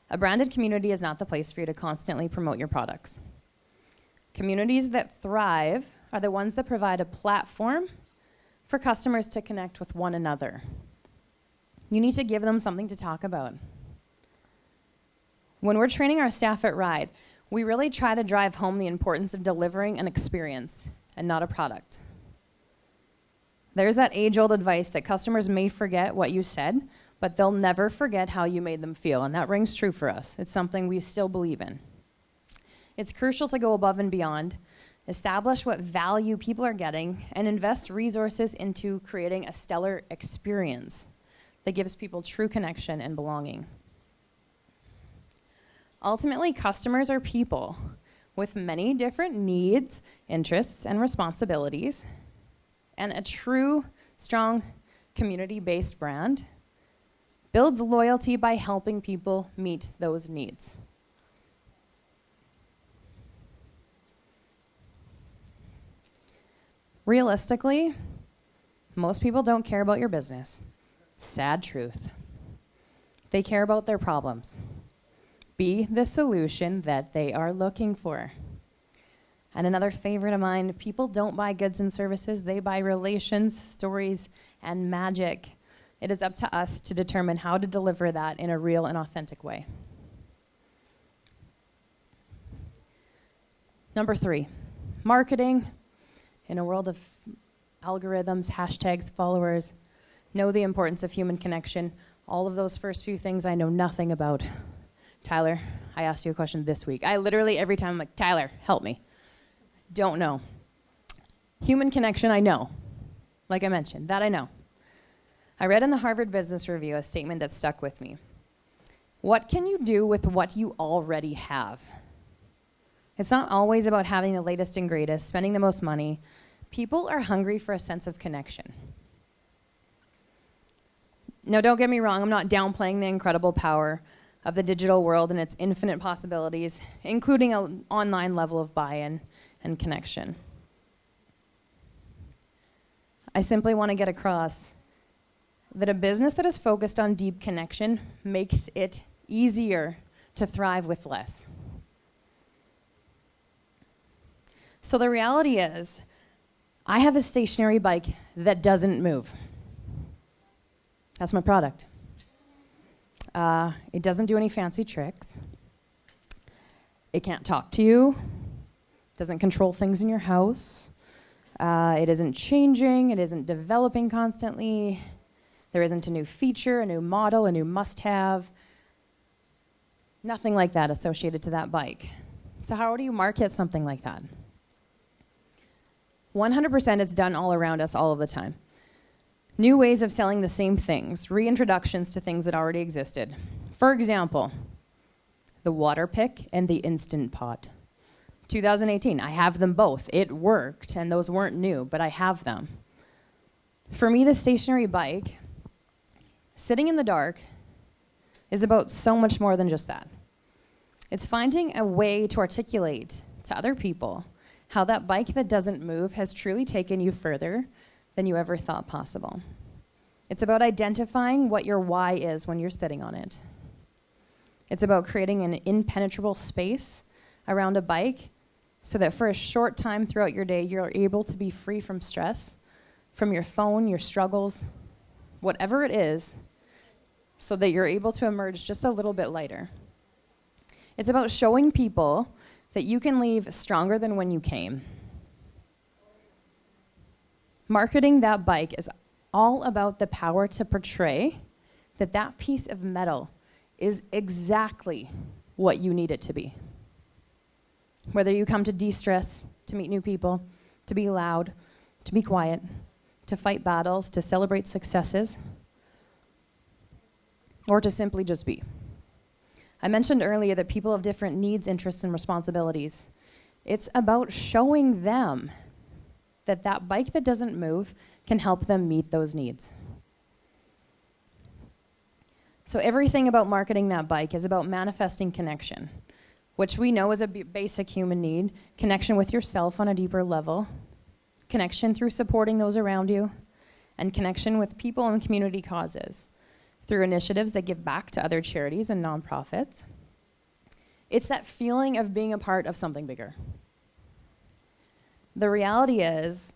A branded community is not the place for you to constantly promote your products. Communities that thrive are the ones that provide a platform for customers to connect with one another. You need to give them something to talk about. When we're training our staff at RIDE, we really try to drive home the importance of delivering an experience and not a product. There's that age-old advice that customers may forget what you said, but they'll never forget how you made them feel, and that rings true for us. It's something we still believe in. It's crucial to go above and beyond, establish what value people are getting, and invest resources into creating a stellar experience that gives people true connection and belonging. Ultimately, customers are people with many different needs, interests, and responsibilities, and a true, strong, community-based brand builds loyalty by helping people meet those needs. Realistically, most people don't care about your business. Sad truth. They care about their problems. Be the solution that they are looking for. And another favorite of mine, people don't buy goods and services, they buy relations, stories, and magic. It is up to us to determine how to deliver that in a real and authentic way. Number 3, marketing. In a world of algorithms, hashtags, followers, know the importance of human connection. All of those first few things I know nothing about. Tyler, I asked you a question this week. I literally, every time I'm like, Tyler, help me. Don't know. Human connection, I know. Like I mentioned, that I know. I read in the Harvard Business Review a statement that stuck with me. What can you do with what you already have? It's not always about having the latest and greatest, spending the most money. People are hungry for a sense of connection. Now, don't get me wrong, I'm not downplaying the incredible power of the digital world and its infinite possibilities, including an online level of buy-in and connection. I simply want to get across that a business that is focused on deep connection makes it easier to thrive with less. So the reality is, I have a stationary bike that doesn't move. That's my product. It doesn't do any fancy tricks. It can't talk to you. Doesn't control things in your house. It isn't changing. It isn't developing constantly. There isn't a new feature, a new model, a new must-have. Nothing like that associated to that bike. So how do you market something like that? 100% it's done all around us all of the time. New ways of selling the same things, reintroductions to things that already existed. For example, the water pick and the Instant Pot. 2018, I have them both. It worked, and those weren't new, but I have them. For me, the stationary bike, sitting in the dark, is about so much more than just that. It's finding a way to articulate to other people how that bike that doesn't move has truly taken you further than you ever thought possible. It's about identifying what your why is when you're sitting on it. It's about creating an impenetrable space around a bike so that for a short time throughout your day, you're able to be free from stress, from your phone, your struggles, whatever it is, so that you're able to emerge just a little bit lighter. It's about showing people that you can leave stronger than when you came. Marketing that bike is all about the power to portray that that piece of metal is exactly what you need it to be. Whether you come to de-stress, to meet new people, to be loud, to be quiet, to fight battles, to celebrate successes, or to simply just be. I mentioned earlier that people have different needs, interests, and responsibilities. It's about showing them that that bike that doesn't move can help them meet those needs. So everything about marketing that bike is about manifesting connection, which we know is a basic human need, connection with yourself on a deeper level, connection through supporting those around you, and connection with people and community causes through initiatives that give back to other charities and nonprofits. It's that feeling of being a part of something bigger. The reality is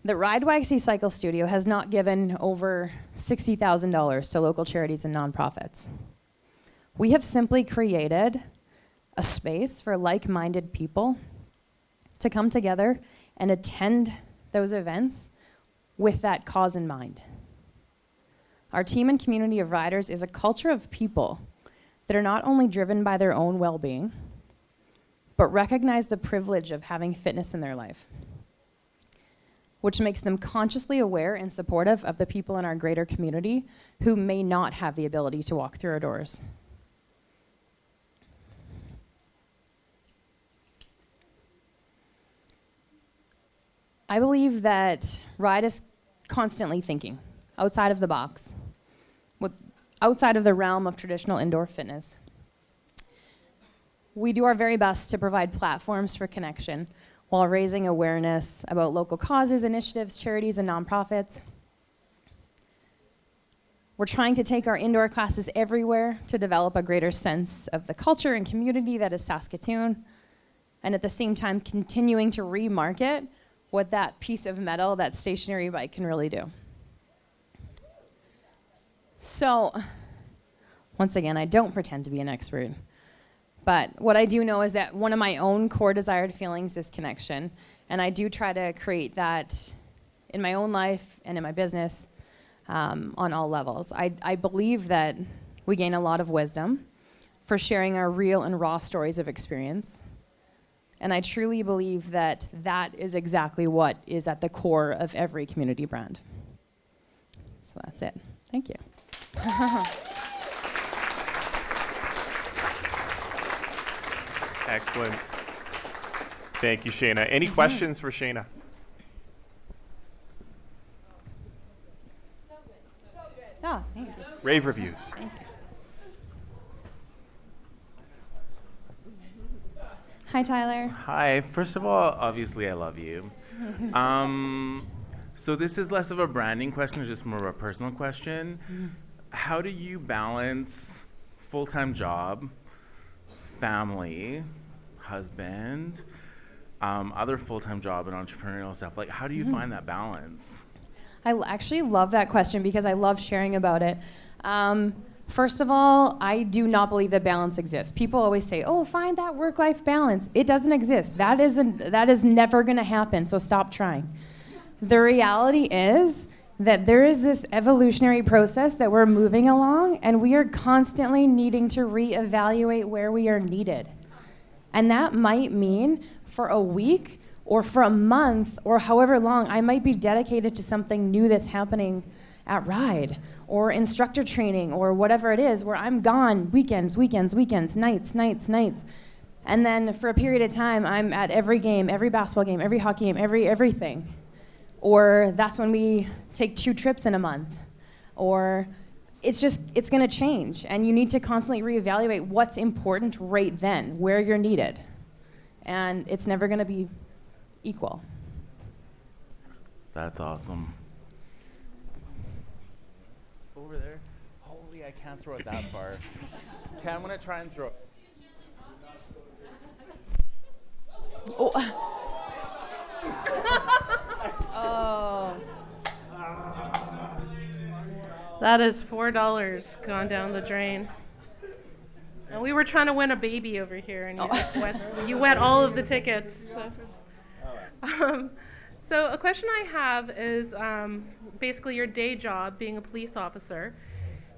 that RideWaxy Cycle Studio has not given over $60,000 to local charities and nonprofits. We have simply created a space for like-minded people to come together and attend those events with that cause in mind. Our team and community of riders is a culture of people that are not only driven by their own well-being, but recognize the privilege of having fitness in their life, which makes them consciously aware and supportive of the people in our greater community who may not have the ability to walk through our doors. I believe that RIDE is constantly thinking outside of the box, outside of the realm of traditional indoor fitness. We do our very best to provide platforms for connection while raising awareness about local causes, initiatives, charities, and nonprofits. We're trying to take our indoor classes everywhere to develop a greater sense of the culture and community that is Saskatoon, and at the same time continuing to remarket what that piece of metal, that stationary bike, can really do. So, once again, I don't pretend to be an expert, but what I do know is that one of my own core desired feelings is connection, and I do try to create that in my own life and in my business on all levels. I believe that we gain a lot of wisdom for sharing our real and raw stories of experience, and I truly believe that that is exactly what is at the core of every community brand. So that's it. Thank you. Excellent. Thank you, Shayna. Any questions for Shayna? Oh, thank you. Rave reviews. Thank you. Hi, Tyler. Hi. First of all, obviously, I love you. So this is less of a branding question, it's just more of a personal question. How do you balance full-time job, family, husband, other full-time job and entrepreneurial stuff? Like, how do you find that balance? I actually love that question because I love sharing about it. First of all, I do not believe that balance exists. People always say, oh, find that work-life balance. It doesn't exist. That is never going to happen, so stop trying. The reality is that there is this evolutionary process that we're moving along, and we are constantly needing to reevaluate where we are needed. And that might mean for a week or for a month or however long, I might be dedicated to something new that's happening at RIDE or instructor training or whatever it is, where I'm gone weekends, nights. And then for a period of time, I'm at every game, every basketball game, every hockey game, everything. Or that's when we take 2 trips in a month. Or it's gonna change. And you need to constantly reevaluate what's important right then, where you're needed. And it's never gonna be equal. That's awesome. Over there? Holy, I can't throw it that far. Okay, I'm gonna try and throw it. Oh. Oh. That is $4 gone down the drain. And we were trying to win a baby over here, and you wet all of the tickets. So a question I have is basically your day job, being a police officer,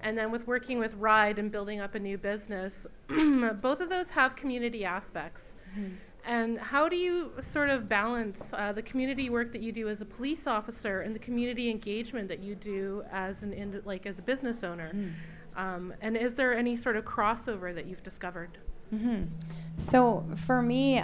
and then with working with RIDE and building up a new business. Both of those have community aspects. Mm-hmm. And how do you sort of balance the community work that you do as a police officer and the community engagement that you do as as a business owner? And is there any sort of crossover that you've discovered? So for me,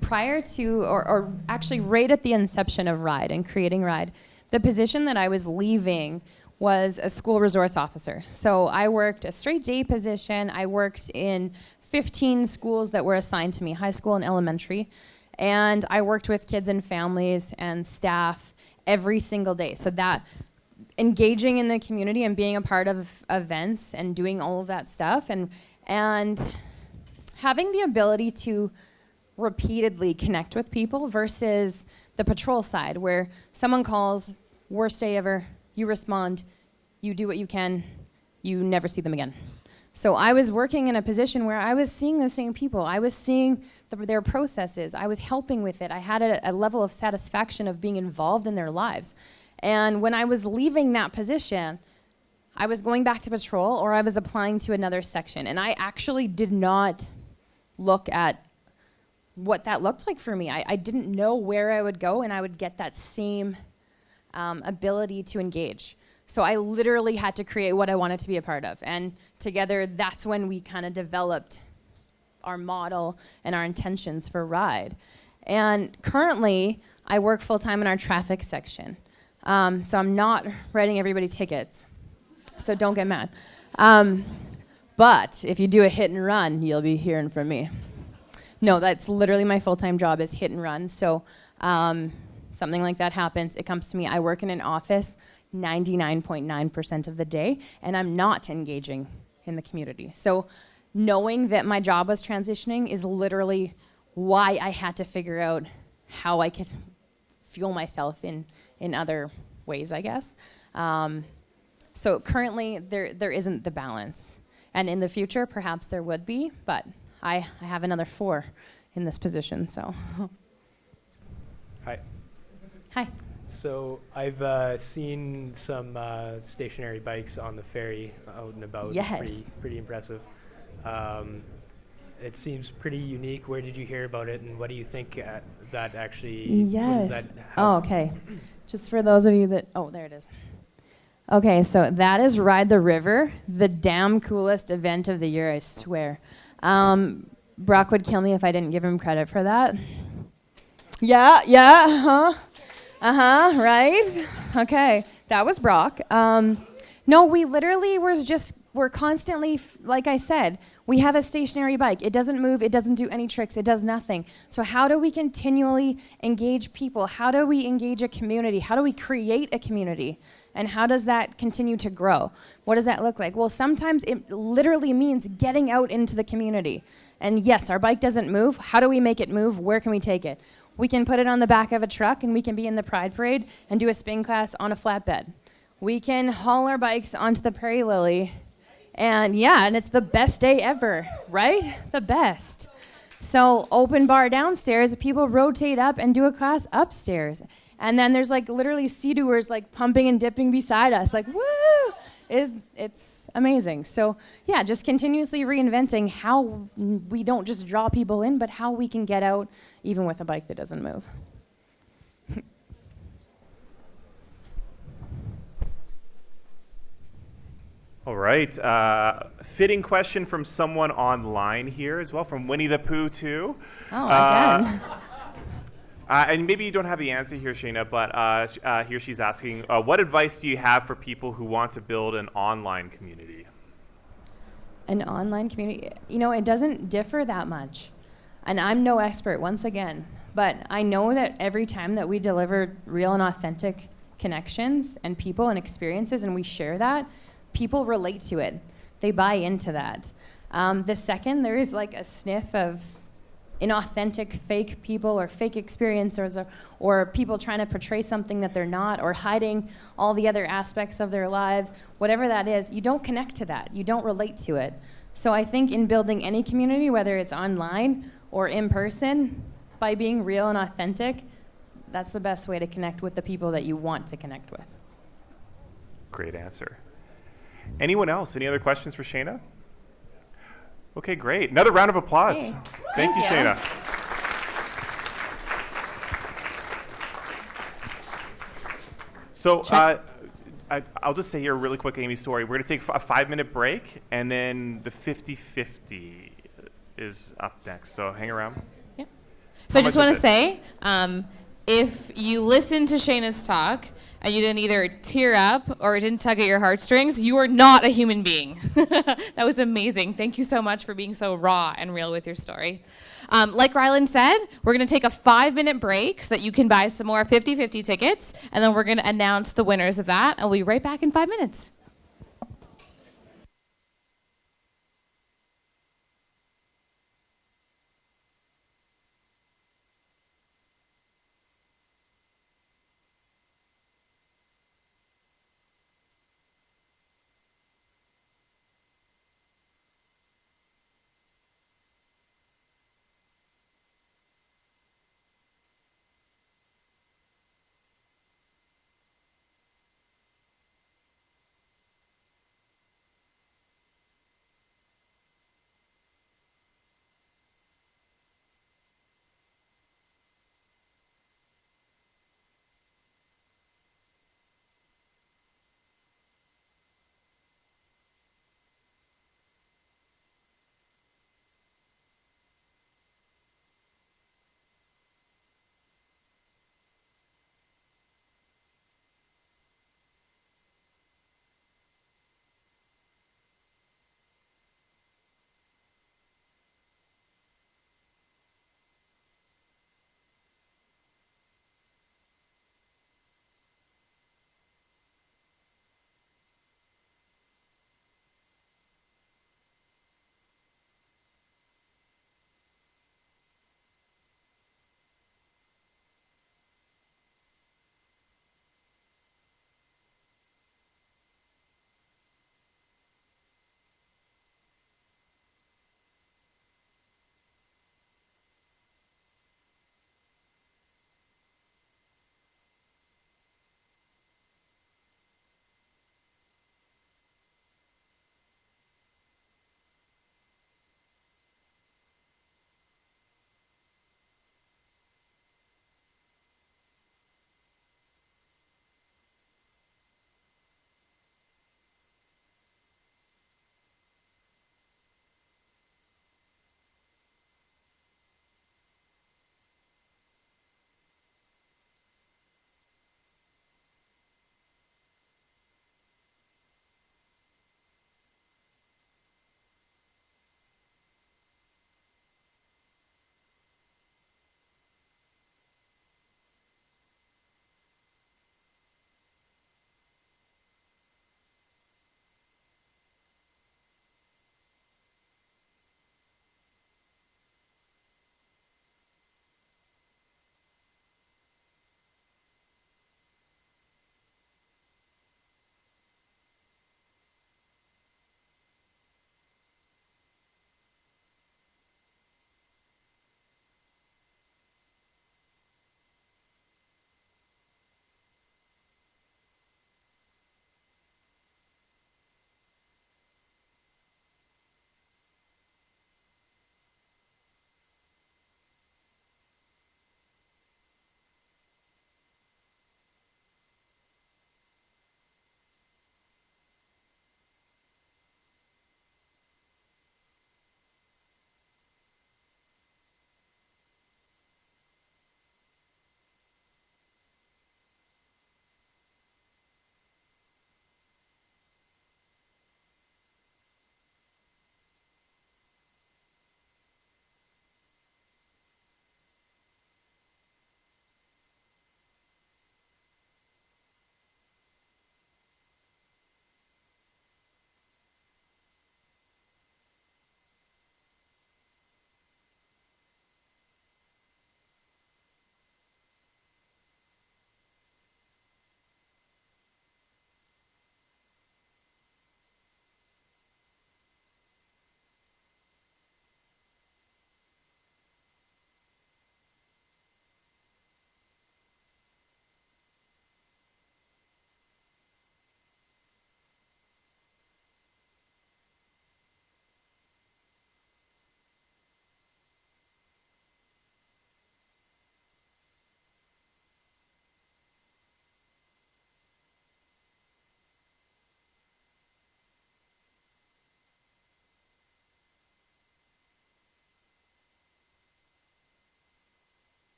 prior to, or actually right at the inception of RIDE and creating RIDE, the position that I was leaving was a school resource officer. So I worked a straight day position. I worked in 15 schools that were assigned to me, high school and elementary. And I worked with kids and families and staff every single day. So that engaging in the community and being a part of events and doing all of that stuff and having the ability to repeatedly connect with people versus the patrol side where someone calls, worst day ever, you respond, you do what you can, you never see them again. So I was working in a position where I was seeing the same people. I was seeing their processes. I was helping with it. I had a level of satisfaction of being involved in their lives. And when I was leaving that position, I was going back to patrol or I was applying to another section. And I actually did not look at what that looked like for me. I didn't know where I would go and I would get that same ability to engage. So I literally had to create what I wanted to be a part of. And together, that's when we kind of developed our model and our intentions for RIDE. And currently, I work full-time in our traffic section. So I'm not writing everybody tickets. So don't get mad. But if you do a hit and run, you'll be hearing from me. No, that's literally my full-time job is hit and run. So something like that happens, it comes to me. I work in an office 99.9% of the day, and I'm not engaging in the community. So knowing that my job was transitioning is literally why I had to figure out how I could fuel myself in other ways, I guess. So currently, there isn't the balance. And in the future, perhaps there would be, but I have another 4 in this position, so. Hi. Hi. So I've seen some stationary bikes on the ferry out and about. Yes. Pretty impressive. It seems pretty unique. Where did you hear about it, and what do you think that actually? Yes. What does that Oh, okay. Just for those of you that, oh, there it is. Okay, so that is Ride the River, the damn coolest event of the year, I swear. Brock would kill me if I didn't give him credit for that. Yeah, right? Okay, that was Brock. No, we literally we're constantly, like I said, we have a stationary bike. It doesn't move, it doesn't do any tricks, it does nothing. So how do we continually engage people? How do we engage a community? How do we create a community? And how does that continue to grow? What does that look like? Well, sometimes it literally means getting out into the community. And yes, our bike doesn't move. How do we make it move? Where can we take it? We can put it on the back of a truck and we can be in the Pride Parade and do a spin class on a flatbed. We can haul our bikes onto the Prairie Lily. And yeah, and it's the best day ever, right? The best. So open bar downstairs, people rotate up and do a class upstairs. And then there's like literally sea-doers like pumping and dipping beside us, like woo! It's amazing. So yeah, just continuously reinventing how we don't just draw people in, but how we can get out even with a bike that doesn't move. All right. Fitting question from someone online here as well, from Winnie the Pooh too. Oh, again. And maybe you don't have the answer here, Shayna, but here she's asking, what advice do you have for people who want to build an online community? An online community, you know, it doesn't differ that much. And I'm no expert, once again, but I know that every time that we deliver real and authentic connections and people and experiences and we share that, people relate to it. They buy into that. The second there is like a sniff of inauthentic fake people or fake experiences or people trying to portray something that they're not or hiding all the other aspects of their lives, whatever that is, you don't connect to that. You don't relate to it. So I think in building any community, whether it's online or in person, by being real and authentic, that's the best way to connect with the people that you want to connect with. Great answer. Anyone else? Any other questions for Shayna? Okay, great. Another round of applause. Hey. Thank you, Shayna. So I'll just say here really quick, Amy, sorry. We're going to take a 5-minute break, and then the 50-50 is up next. So hang around. Yeah. So I just want to say, if you listen to Shayna's talk and you didn't either tear up or it didn't tug at your heartstrings, you are not a human being. That was amazing. Thank you so much for being so raw and real with your story. Like Rylan said, we're going to take a 5-minute break so that you can buy some more 50-50 tickets, and then we're going to announce the winners of that, and we'll be right back in 5 minutes.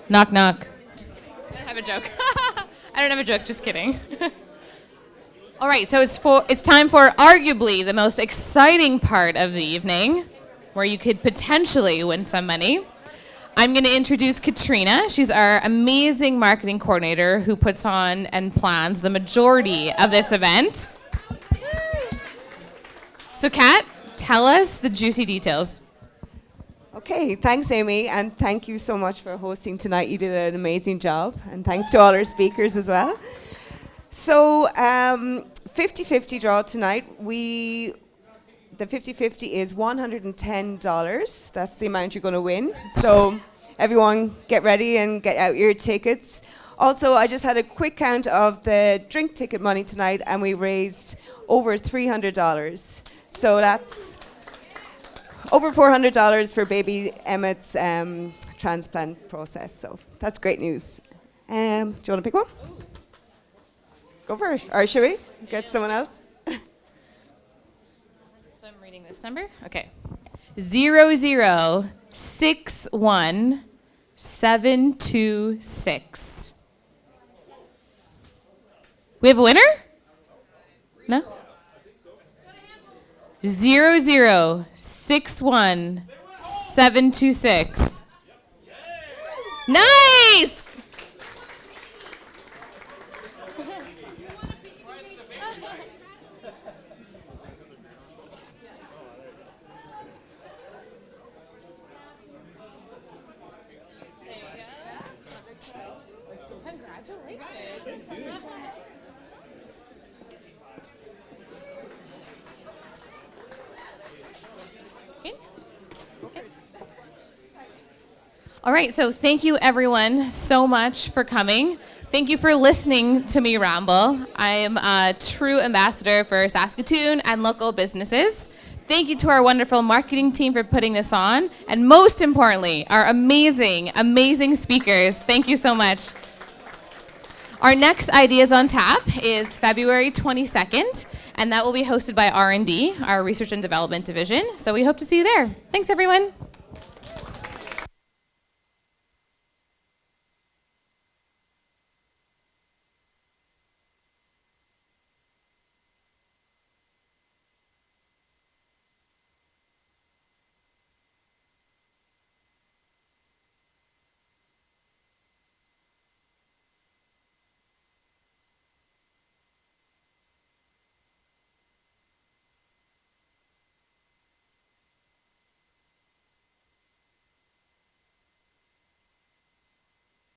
Knock, knock. I don't have a joke. I don't have a joke, just kidding. All right, so it's time for arguably the most exciting part of the evening, where you could potentially win some money. I'm going to introduce Katrina. She's our amazing marketing coordinator who puts on and plans the majority of this event. So Kat, tell us the juicy details. Okay, thanks Amy, and thank you so much for hosting tonight. You did an amazing job, and thanks to all our speakers as well. So 50-50 draw tonight. The 50-50 is $110. That's the amount you're going to win. So everyone get ready and get out your tickets. Also, I just had a quick count of the drink ticket money tonight, and we raised over $300. So that's over $400 for baby Emmett's transplant process. So that's great news. Do you want to pick one? Go for it. Or should we get someone else? So I'm reading this number. Okay. 0061726. We have a winner? No? 0061726. Nice! All right, so thank you everyone so much for coming. Thank you for listening to me ramble. I am a true ambassador for Saskatoon and local businesses. Thank you to our wonderful marketing team for putting this on. And most importantly, our amazing, amazing speakers. Thank you so much. Our next Ideas on Tap is February 22nd, and that will be hosted by R&D, our Research and Development Division. So we hope to see you there. Thanks, everyone.